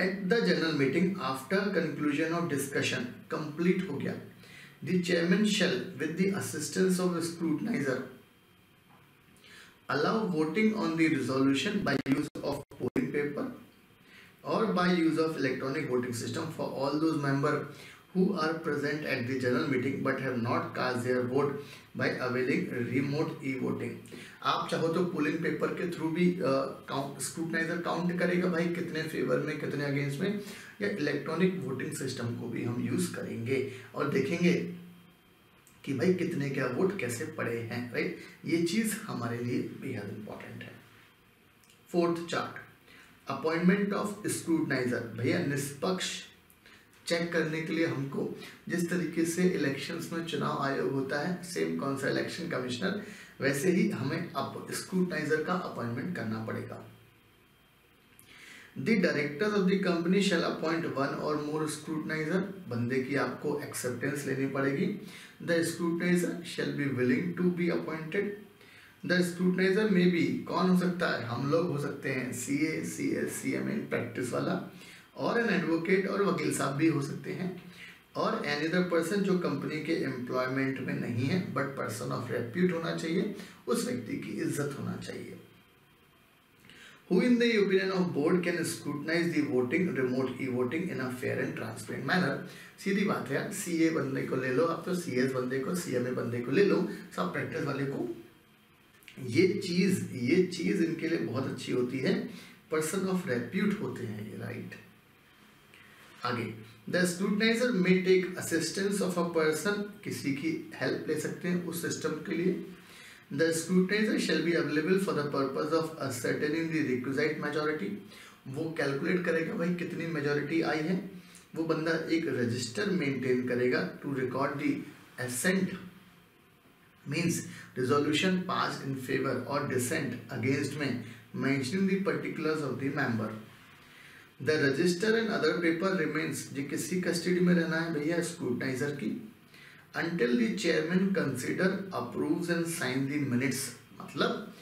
At the general meeting after conclusion of discussion, complete हो गया, the chairman shall with the assistance of scrutinizer allow voting on the resolution by use of polling paper और by use of electronic voting system for all those member who are present at the general meeting but have not cast their vote by availing remote e-voting. आप चाहो तो polling paper के through भी स्क्रूटनाइजर count करेगा भाई कितने favour में कितने अगेंस्ट में, या इलेक्ट्रॉनिक वोटिंग सिस्टम को भी हम यूज करेंगे और देखेंगे कि भाई कितने क्या वोट कैसे पड़े हैं, राइट। ये चीज हमारे लिए बेहद इंपॉर्टेंट है। Fourth chart, appointment of scrutinizer. भैया निष्पक्ष चेक करने के लिए हमको जिस तरीके से इलेक्शंस में चुनाव आयोग होता है, सेम कौन सा इलेक्शन कमिश्नर, वैसे ही हमें अब स्क्रूटनाइजर का अपॉइंटमेंट करना पड़ेगा। The directors of the company shall appoint 1 or मोर स्क्रूटनाइजर, बंदे की आपको एक्सेप्टेंस लेनी पड़ेगी। The scrutinizer shall be willing to be appointed. The स्क्रूटनाइजर में भी कौन हो सकता है, हम लोग हो सकते हैं, CA, CS, CMA प्रैक्टिस वाला, और एन एडवोकेट और वकील साहब भी हो सकते हैं, और एनी अदर पर्सन जो कंपनी के एम्प्लॉयमेंट में नहीं है बट पर्सन ऑफ रेप्यूट होना चाहिए, उस व्यक्ति की इज्जत होना चाहिए। Who in the opinion of board can scrutinize the voting, remote e-voting in a fair and transparent manner. सीधी बात है, CA बंदे को ले लो आप, तो CS बंदे को, CMA बंदे को ले लो, सब प्रैक्टिस वाले को। ये चीज इनके लिए बहुत अच्छी होती है, पर्सन ऑफ रेप्यूट होते हैं ये, राइट। आगे, the स्क्रूटनाइजर may take assistance of a person, किसी की हेल्प ले सकते हैं उस सिस्टम के लिए। The scrutinizer shall be available for the purpose of ascertaining the requisite majority. वो कैलकुलेट करेगा भाई कितनी मेजॉरिटी आई है, वो बंदा एक रजिस्टर मेंटेन करेगा to record the assent, means resolution pass in favour और डिसेंट अगेंस्ट में, mentioning the particulars of the member. The register and other paper remains, जो किसकी कस्टडी में रहना है भैया, स्क्रूटनाइजर की, until the chairman consider approves and sign the minutes. मतलब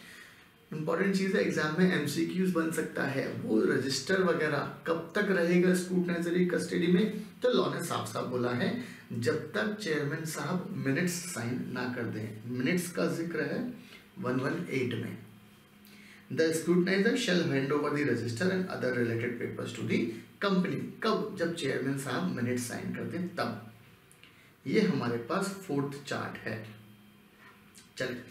इंपॉर्टेंट चीज़ है, एग्जाम में MCQs बन सकता है, वो रजिस्टर वगैरह कब तक रहेगा स्क्रूटनाइजर की कस्टडी में, तो लॉ ने साफ साफ बोला है जब तक चेयरमैन साहब मिनट्स साइन ना कर दें। मिनट्स का जिक्र है 118 में। The scrutinizer shall hand over the register and other related papers to the company. कब, जब चेयरमैन साहब मिनट साइन कर दें तब। ये हमारे पास फोर्थ चार्ट है। चलिए,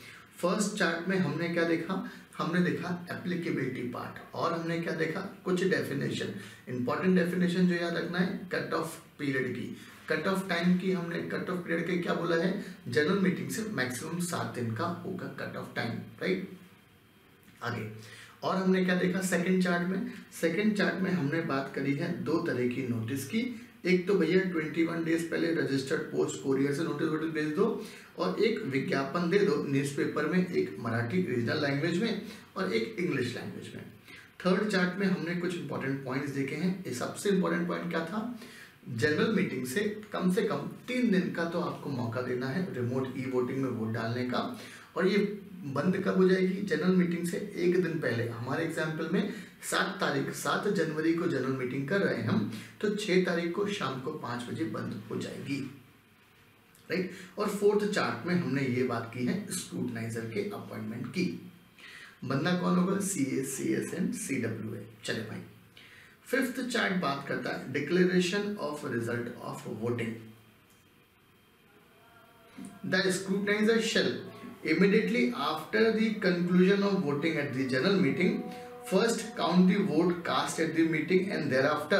फर्स्ट चार्ट में हमने क्या देखा, हमने देखा एप्लीकेबिलिटी पार्ट, और हमने क्या देखा, कुछ डेफिनेशन, इंपॉर्टेंट डेफिनेशन जो याद रखना है, कट ऑफ पीरियड की, कट ऑफ टाइम की। हमने कट ऑफ पीरियड के क्या बोला है, जनरल मीटिंग से मैक्सिमम 7 दिन का होगा कट ऑफ टाइम, राइट। आगे, और हमने क्या देखा सेकंड चार्ट में हमने बात करी है दो तरह की नोटिस की। एक तो भैया 21 डेज पहले रजिस्टर्ड पोस्ट कोरियर से नोटिस भेज दो, और एक विज्ञापन दे दो न्यूज़पेपर में, एक मराठी रीजनल लैंग्वेज में और एक इंग्लिश लैंग्वेज में। थर्ड चार्ट में हमने कुछ इंपॉर्टेंट पॉइंट्स देखे हैं। सबसे इंपॉर्टेंट पॉइंट क्या था, जनरल मीटिंग से कम 3 दिन का तो आपको मौका देना है रिमोट ई वोटिंग में वोट डालने का। और ये बंद कब हो जाएगी, जनरल मीटिंग से एक दिन पहले। हमारे एग्जाम्पल में 7 जनवरी को जनरल मीटिंग कर रहे हैं हम, तो 6 तारीख को शाम को 5 बजे बंद हो जाएगी, राइट। और फोर्थ चार्ट में हमने ये बात की है स्क्रूटनाइजर के अपॉइंटमेंट की। बंदा कौन होगा, CA, CS एंड CWA। चले भाई, फिफ्थ चार्ट बात करता है declaration of result of voting. The scrutinizer shall immediately after the conclusion of voting at the general meeting first count the vote cast at the meeting, and thereafter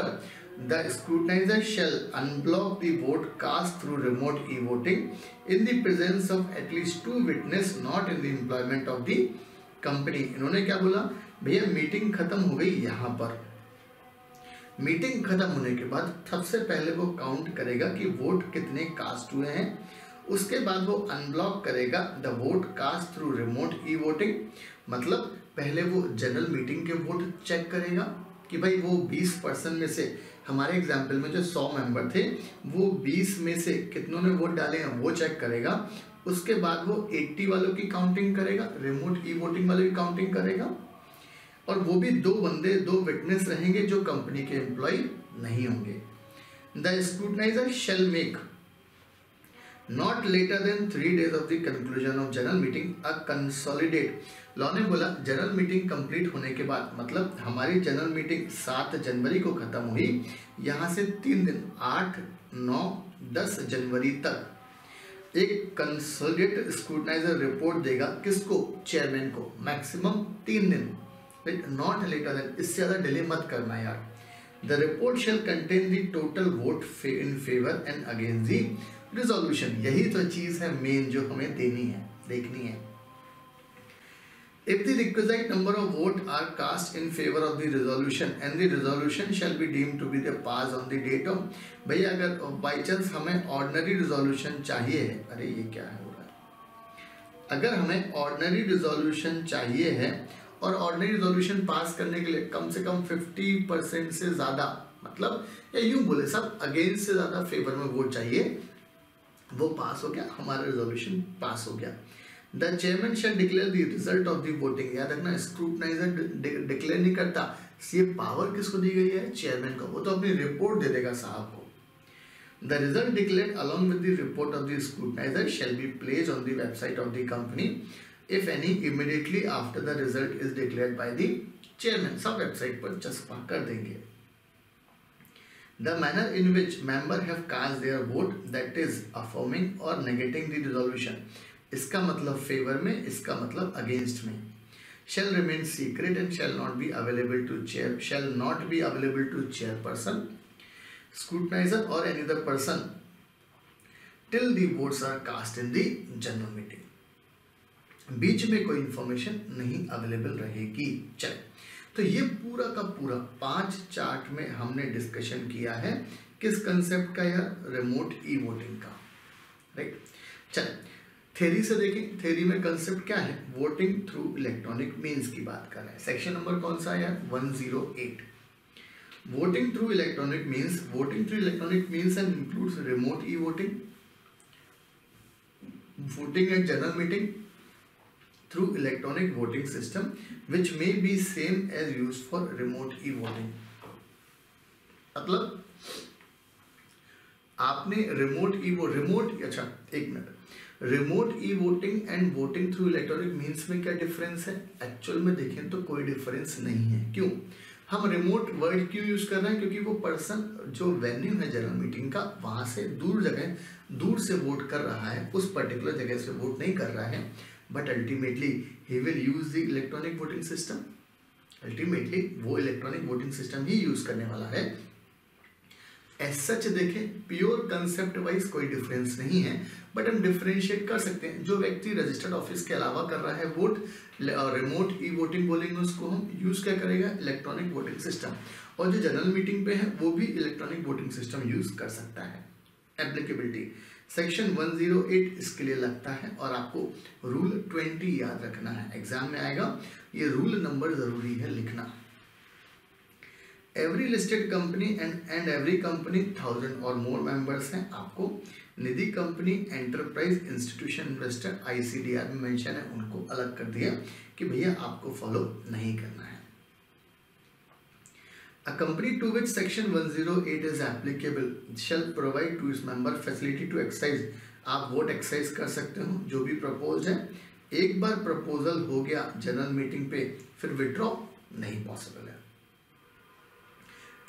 the scrutinizer shall unblock the vote cast through remote e-voting in the presence of at least 2 witnesses not in the employment of the company। इन्होंने क्या बोला भैया, meeting खत्म हो गई, यहाँ पर meeting खत्म होने के बाद सबसे पहले वो काउंट करेगा कि वोट कितने कास्ट हुए हैं, उसके बाद वो अनब्लॉक करेगा the vote cast through remote e voting. मतलब पहले वो जनरल मीटिंग के वोट चेक करेगा कि भाई वो 20% में से, हमारे एग्जाम्पल में जो 100 मेंबर थे वो 20 में से कितनों ने वोट डाले हैं वो चेक करेगा। उसके बाद वो 80 वालों की काउंटिंग करेगा, रिमोट ई वोटिंग वालों की काउंटिंग करेगा, और वो भी 2 विटनेस रहेंगे जो कंपनी के एम्प्लॉय नहीं होंगे। The scrutinizer shall make not later than 3 days of the conclusion of general meeting a consolidate. Law ने बोला जनरल मीटिंग कंप्लीट होने के बाद, मतलब हमारी जनरल मीटिंग 7 जनवरी को खत्म हुई, यहाँ से 3 दिन 8, 9, 10 जनवरी तक एक कंसोलिडेट स्क्रूटनाइजर रिपोर्ट देगा। किसको, चेयरमैन को। मैक्सिमम 3 दिन, नॉट लेटर देन, इससे ज़्यादा डिले मत करना यार। The report shall contain the total vote in favour and against the resolution. यही तो चीज है मेन जो हमें देनी है, देखनी है। If the requisite number of votes are cast in favor of the resolution and the resolution shall be deemed to be the pass on the date of, भैया अगर बाई चांस हमें ऑर्डिनरी रिजोल्यूशन चाहिए है, अरे ये क्या है हो रहा है, अगर हमें ऑर्डिनरी रिजोल्यूशन चाहिए है और ऑर्डिनरी रिजोल्यूशन पास करने के लिए कम से कम 50% से ज्यादा, मतलब या यूं बोले सब अगेंस्ट से ज्यादा फेवर में वोट चाहिए, वो पास हो गया, हमारा रिजोल्यूशन पास हो गया। The chairman shall declare the result of the voting. याद रखना स्क्रूटनाइजर डिक्लेयर नहीं करता, ये पावर किसको दी गई है, चेयरमैन को। वो तो अपनी रिपोर्ट दे देगा साहब को। The result declared along with the report of the scrutinizer shall be placed on the website of the company if any immediately after the result is declared by the chairman. सब website पर चस्पा कर देंगे। The manner in which member have cast their vote, that is affirming or negating the resolution, इसका मतलब favour में, इसका मतलब अगेंस्ट में, shall remain secret and shall not be available to chairperson, scrutinizer or any other person till the votes are cast in the general meeting। बीच में कोई information नहीं available रहेगी। चल, तो ये पूरा का पूरा 5 चार्ट में हमने डिस्कशन किया है किस कंसेप्ट का यार, रिमोट ई वोटिंग का, राइट। चल थ्योरी से देखें, थ्योरी में कंसेप्ट क्या है, वोटिंग थ्रू इलेक्ट्रॉनिक मींस की बात कर रहे हैं। सेक्शन नंबर कौन सा है यार, 108। Voting through electronic means and includes remote e voting, voting at general meeting through electronic voting system which may be same as used for remote e-voting। मतलब आपने remote e voting and voting through electronic means में क्या difference है, actual में देखें तो कोई difference नहीं है। क्यों हम रिमोट वर्ड क्यों यूज कर रहे हैं, क्योंकि वो पर्सन जो वेन्यू है जनरल मीटिंग का, वहां से दूर से वोट कर रहा है, उस पर्टिकुलर जगह से वोट नहीं कर रहा है, but ultimately he will use the electronic voting system. Ultimately वो इलेक्ट्रॉनिक वोटिंग सिस्टम ही यूज करने वाला है। एज सच देखें प्योर कंसेप्ट वाइज कोई डिफरेंस नहीं है, बट हम डिफरेंशिएट कर सकते हैं। जो व्यक्ति रजिस्टर्ड ऑफिस के अलावा कर रहा है वोट, रिमोट ई वोटिंग बोलेंगे उसको हम, यूज क्या करेगा, इलेक्ट्रॉनिक वोटिंग सिस्टम। और जो जनरल मीटिंग पे है वो भी इलेक्ट्रॉनिक वोटिंग सिस्टम यूज कर सकता है। एप्लीकेबिलिटी सेक्शन 108 इसके लिए लगता है, और आपको रूल 20 याद रखना है, एग्जाम में आएगा, ये रूल नंबर जरूरी है लिखना। Every listed company and every company 1000 और मोर मेंबर्स हैं। आपको Nidhi company, enterprise, institution, investor, ICDR में मेंशन है, उनको अलग कर दिया कि भैया आपको फॉलो नहीं करना है। A company to which section 108 is applicable shall provide to its member facility to exercise। आप वोट एक्सरसाइज कर सकते हो जो भी प्रपोज है। एक बार प्रपोजल हो गया जनरल मीटिंग पे, फिर विड्रॉ नहीं पॉसिबल है।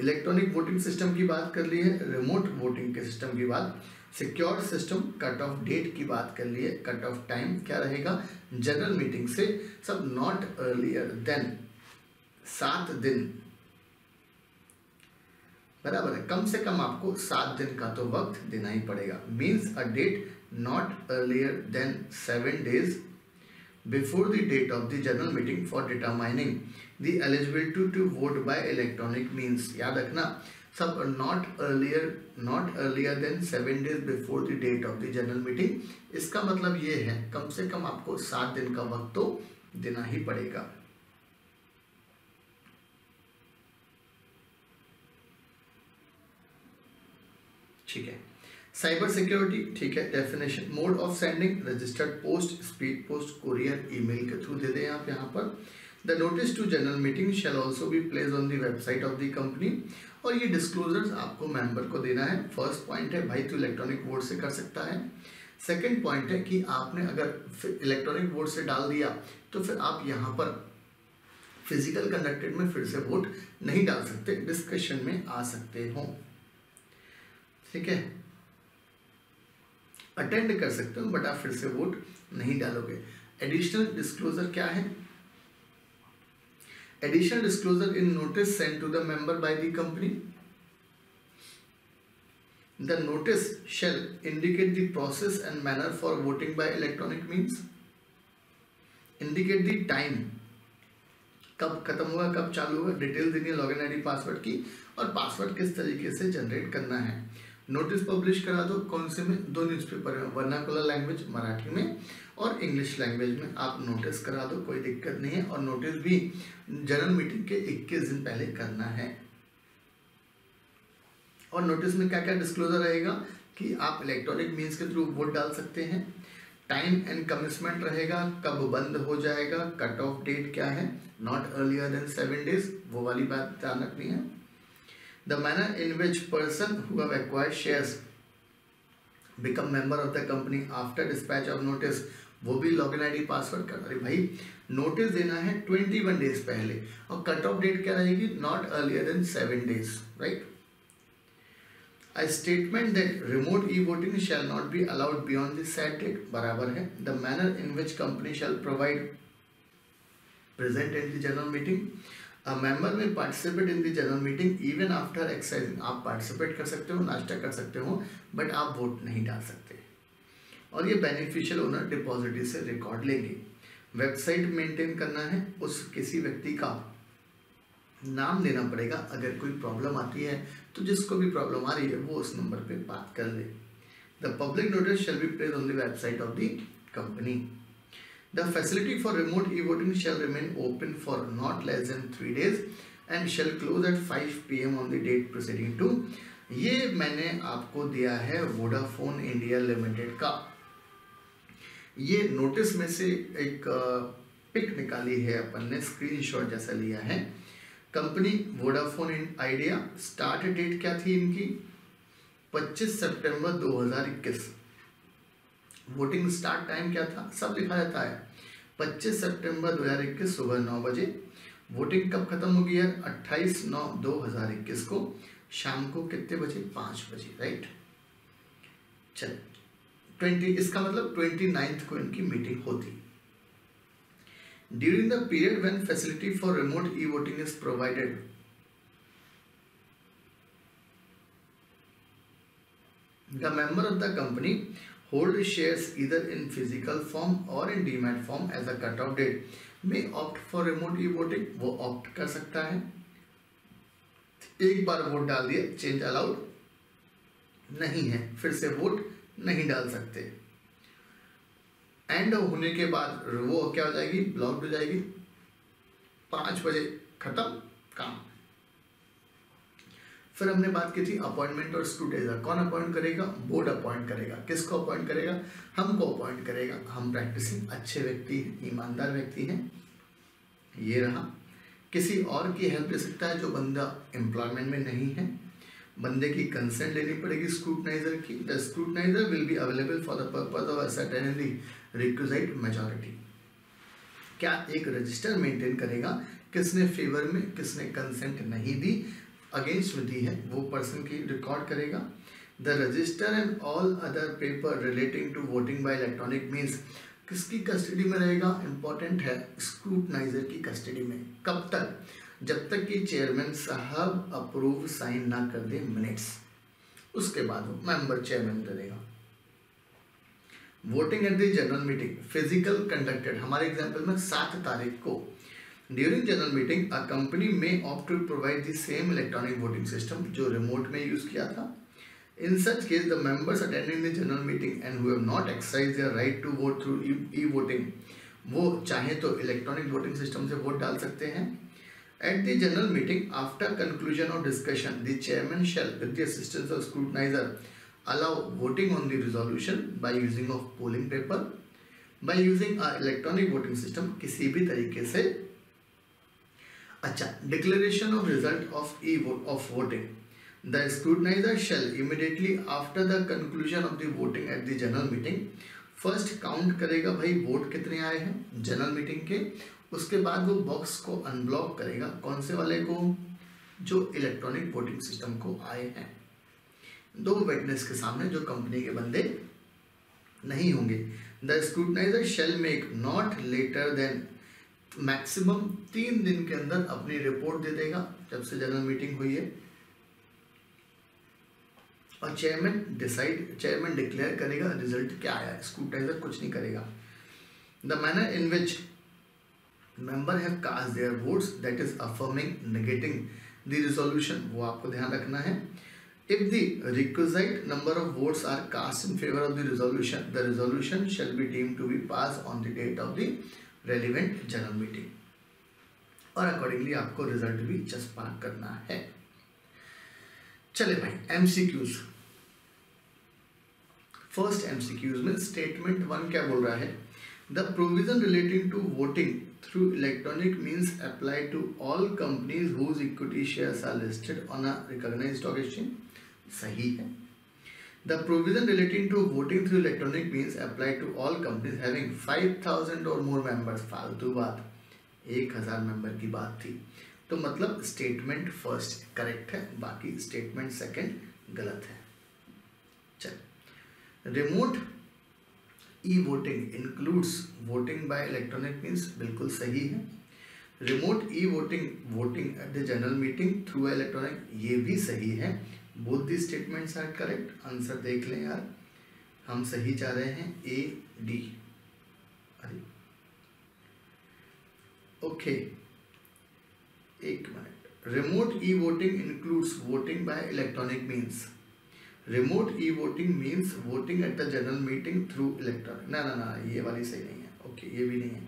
इलेक्ट्रॉनिक वोटिंग सिस्टम की बात कर ली है, रिमोट वोटिंग के सिस्टम की बात, secure system, cut off date की बात कर ली है। कट ऑफ टाइम क्या रहेगा जनरल मीटिंग से, सब नॉट अर्लियर देन 7 दिन, बराबर है। कम से कम आपको 7 दिन का तो वक्त देना ही पड़ेगा। Means a date not earlier than 7 days before the date of the general meeting for determining the eligibility to vote by electronic means. याद रखना सब not earlier than 7 days before the date of the general meeting. इसका मतलब ये है कम से कम आपको 7 दिन का वक्त तो देना ही पड़ेगा। ठीक है। साइबर सिक्योरिटी, ठीक है, definition, mode of sending, registered post, speed post, courier, email के थ्रू दे दें आप यहाँ पर। The notice to general meeting shall also be place on the website of the company. और ये डिस्क्लोजर्स आपको मेंबर को देना है। फर्स्ट पॉइंट है भाई तू इलेक्ट्रॉनिक वोट से कर सकता है। सेकेंड पॉइंट है कि आपने अगर इलेक्ट्रॉनिक वोट से डाल दिया तो फिर आप यहाँ पर फिजिकल कंडक्टेड में फिर से वोट नहीं डाल सकते, डिस्कशन में आ सकते हो। ठीक है, अटेंड कर सकते हो बट आप फिर से वोट नहीं डालोगे। एडिशनल डिस्क्लोजर क्या है? Additional disclosure in notice send to the member by the company. The notice shall indicate the process and manner for voting by electronic means, indicate the time, कब खत्म हुआ कब चालू हुआ, डिटेल देनी है लॉगिन आईडी पासवर्ड की, और पासवर्ड किस तरीके से जनरेट करना है। नोटिस पब्लिश करा दो, कौन से में? 2 न्यूज़पेपर में, वर्नाकुलर लैंग्वेज मराठी में और इंग्लिश लैंग्वेज में आप नोटिस करा दो, कोई दिक्कत नहीं है। और नोटिस भी जनरल मीटिंग के 21 दिन पहले करना है। और नोटिस में क्या क्या डिस्क्लोजर रहेगा कि आप इलेक्ट्रॉनिक मीन्स के थ्रू वोट डाल सकते हैं, टाइम एंड कमिटमेंट रहेगा, कब बंद हो जाएगा, कट ऑफ डेट क्या है, नॉट अर्लियर देन 7 days, वो वाली बात ध्यान रखनी है। The manner in which person who have acquired shares become member of the company after dispatch of notice, वो भी लॉगिन आईडी पासवर्ड कर। अरे भाई नोटिस देना है 21 days पहले, और कट ऑफ डेट क्या रहेगी, not earlier than 7 days, right. A statement that remote e-voting shall not be allowed beyond the said date, बराबर है। The manner in which company shall provide present at the general meeting, A member may participate in the general meeting even after exercising। आप participate कर सकते हो, नाश्ता कर सकते हो, बट आप वोट नहीं डाल सकते। और ये बेनिफिशियल ओनर डिपॉजिटरी से रिकॉर्ड लेंगे। वेबसाइट मेंटेन करना है, उस किसी व्यक्ति का नाम देना पड़ेगा। अगर कोई प्रॉब्लम आती है तो जिसको भी प्रॉब्लम आ रही है वो उस नंबर पे बात कर ले। The public notice shell be placed on the website of the company. The facility for remote e-voting shall remain open for not less than 3 days and shall close at 5 PM on the date preceding to। ये मैंने आपको दिया है Vodafone India limited का। ये notice में से एक पिक निकाली है अपन ने, स्क्रीनशॉट जैसा लिया है। Company Vodafone Idea, start date क्या थी इनकी, 25 सितंबर 2021। वोटिंग स्टार्ट टाइम क्या था, सब लिखा रहता है, 25 सितंबर 2021 सुबह 9 बजे। वोटिंग कब खत्म होगी यार, 28/9/2021 को शाम को कितने बजे, 5 बजे, राइट। चल 20, इसका मतलब 29 को इनकी मीटिंग होती। During the period when facility for remote e voting is provided, the member of the company hold shares either in physical form और in demat form as a cut off date में opt for remote e voting, वो opt कर सकता है। एक बार vote डाल दिया, change allowed नहीं है, फिर से वोट नहीं डाल सकते। एंड होने के बाद वो क्या हो जाएगी, ब्लॉक्ड हो जाएगी। 5 बजे खत्म काम। फिर हमने बात की थी अपॉइंटमेंट और स्क्रूटाइजर। कौन अपॉइंट करेगा, बोर्ड अपॉइंट करेगा। किसको अपॉइंट करेगा, हमको अपॉइंट करेगा। हम प्रैक्टिसिंग अच्छे व्यक्ति हैं, ईमानदार व्यक्ति हैं। ये रहा। किसी और की हेल्प ले सकता है जो बंदा एम्प्लॉयमेंट में नहीं है, बंदे की कंसेंट लेनी पड़ेगी स्क्रूटनाइजर की। The scrutinizer will be available for the purpose of ascertaining the requisite majority। क्या एक रजिस्टर मेंटेन करेगा, किसने फेवर में किसने कंसेंट नहीं दी, अगेंस्ट में दी है, वो पर्सन की रिकॉर्ड करेगा। The register and all other paper relating to voting by electronic means किसकी कस्टडी में रहेगा, इंपॉर्टेंट है, स्क्रूटनाइजर की कस्टडी में। कब तक, जब तक कि चेयरमैन साहब अप्रूव साइन ना कर दे मिनट्स, उसके बाद वो मेंबर चेयरमैन करेगा। Voting at the general meeting physical conducted, हमारे एग्जांपल में 7 तारीख को during general meeting a company में opt to provide the same electronic voting system जो रिमोट में यूज किया था। In such case, the members attending the general meeting and who have not exercised their right to vote through e-voting, वो चाहे तो electronic voting system से vote डाल सकते हैं। At the general meeting, after conclusion of discussion, the chairman shall, with the assistance of scrutinizer, allow voting on the resolution by using of polling paper, by using a electronic voting system, किसी भी तरीके से। अच्छा, declaration of result of voting. The scrutinizer shall immediately after the conclusion of the voting at the general meeting first count करेगा भाई vote कितने आए हैं जनरल मीटिंग के, उसके बाद वो बॉक्स को अनब्लॉक करेगा। कौन से वाले को, जो इलेक्ट्रॉनिक वोटिंग सिस्टम को आए हैं, 2 विटनेस के सामने, जो कंपनी के बंदे नहीं होंगे। The scrutinizer shall make not later than, maximum 3 दिन के अंदर अपनी रिपोर्ट दे देगा जब से जनरल मीटिंग हुई है। और चेयरमैन डिक्लेयर करेगा रिजल्ट क्या आया, स्क्रूटाइजर कुछ नहीं करेगा। The manner in which member have cast their votes, that is affirming, negating the resolution, वो आपको ध्यान रखना है। If the requisite number of votes are cast in favour of the resolution shall be deemed to be pass on the date of the relevant general meeting, और accordingly आपको result भी चस्पा करना है। चले भाई एमसीक्यूज। फर्स्ट एमसीक्यूज में statement 1 क्या बोल रहा है, the provision relating to voting through electronic means apply to all companies whose equity shares are listed on a recognised stock exchange, सही है। The provision relating to voting through electronic means apply to all companies having 5000 or more members, फालतू बात, 1000 member की बात थी, तो मतलब statement first correct है, बाकी स्टेटमेंट सेकंड गलत है। चल, remote e voting includes voting by electronic means, बिल्कुल सही है। Remote e voting at the general meeting through electronic, ये भी सही है। Both the statements are correct. Answer देख लें यार, हम सही जा रहे हैं, ए डी। अरे ओके, एक मिनट। Remote e voting includes voting by electronic means, remote e voting means voting at the general meeting through electronic, ना ना ना, ये वाली सही नहीं है। ओके, ये भी नहीं है,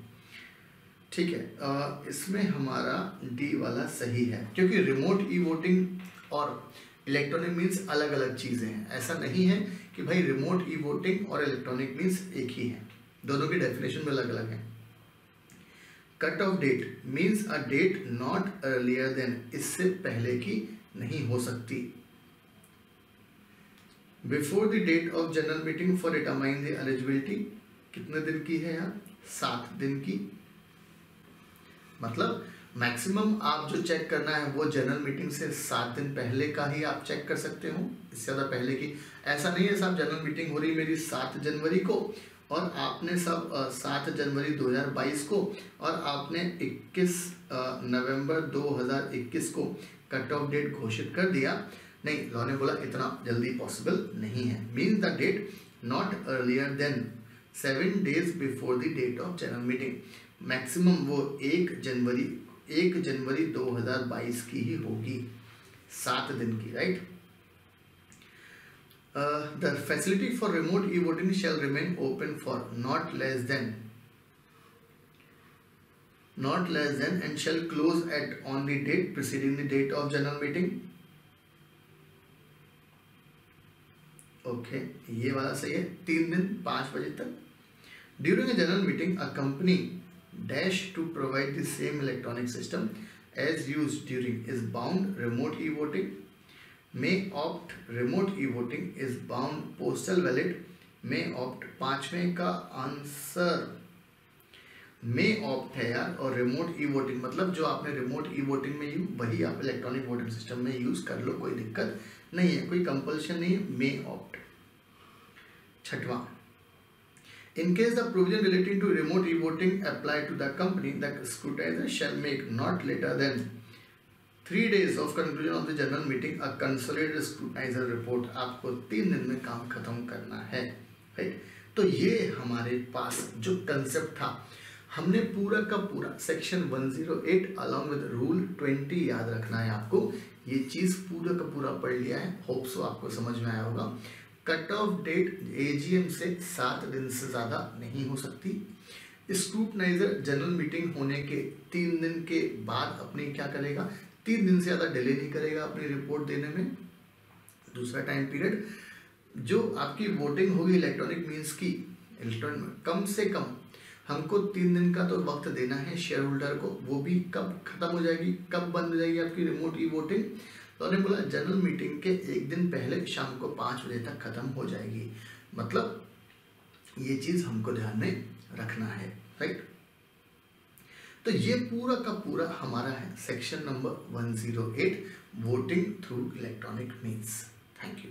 ठीक है। इसमें हमारा डी वाला सही है, क्योंकि रिमोट ई वोटिंग और इलेक्ट्रॉनिक मीन्स अलग अलग चीज़ें हैं। ऐसा नहीं है कि भाई रिमोट ई वोटिंग और इलेक्ट्रॉनिक मीन्स एक ही है, दोनों की डेफिनेशन में अलग अलग है। Cut off date means a date not earlier than, इससे पहले की नहीं हो सकती। Before the date of general meeting for determine the eligibility, कितने दिन की है यार, 7 दिन की। मतलब मैक्सिमम आप जो चेक करना है वो जनरल मीटिंग से 7 दिन पहले का ही आप चेक कर सकते हो, इससे ज़्यादा पहले की ऐसा नहीं है। साहब जनरल मीटिंग हो रही मेरी 7 जनवरी को और आपने सब 7 जनवरी 2022 को और आपने 21 नवंबर 2021 को कट ऑफ डेट घोषित कर दिया, नहीं, लॉ ने बोला इतना जल्दी पॉसिबल नहीं है। Means the date not earlier than 7 days before the date of general meeting. Maximum वो 1 जनवरी 2022 की ही होगी, 7 दिन की, right. The facility for remote e voting shall remain open for not less than and shall close on the date preceding the date of general meeting. Okay, ये वाला सही है। 3 दिन 5 बजे तक। During a general meeting, a company dash to provide the same electronic system as used during is bound remote e-voting, may opt remote e-voting, is bound postal ballot, may opt। 5वें का answer में opt है यार। और remote e voting मतलब जो आपने remote e voting में वही आप इलेक्ट्रॉनिक वोटिंग सिस्टम में यूज कर लो, कोई दिक्कत नहीं है, कोई कंपल्शन नहीं है। May opt. 6वां, in case the provision relating to remote e voting apply to the company, the scrutinizer shall make not later than 3 days of conclusion of the general meeting a consolidated scrutinizer report. आपको 3 दिन में काम खत्म करना है, right. तो ये हमारे पास जो कंसेप्ट था, हमने पूरा का पूरा सेक्शन 108 अलॉन्ग विद रूल 20 याद रखना है आपको। ये चीज पूरा का पूरा पढ़ लिया है, होप सो आपको समझ में आया होगा। कट ऑफ डेट एजीएम से 7 दिन से ज्यादा नहीं हो सकती। स्क्रूटनाइजर जनरल मीटिंग होने के 3 दिन के बाद अपनी क्या करेगा, 3 दिन से ज्यादा डिले नहीं करेगा अपनी रिपोर्ट देने में। दूसरा टाइम पीरियड, जो आपकी वोटिंग होगी इलेक्ट्रॉनिक मीन्स की, इलेक्ट्रॉनिक कम से कम हमको 3 दिन का तो वक्त देना है शेयर होल्डर को। वो भी कब खत्म हो जाएगी, कब बंद हो जाएगी आपकी रिमोट ई वोटिंग, तो उन्होंने बोला जनरल मीटिंग के 1 दिन पहले शाम को 5 बजे तक खत्म हो जाएगी। मतलब ये चीज हमको ध्यान में रखना है, राइट। तो ये पूरा का पूरा हमारा है section number 108 voting through electronic means. Thank you.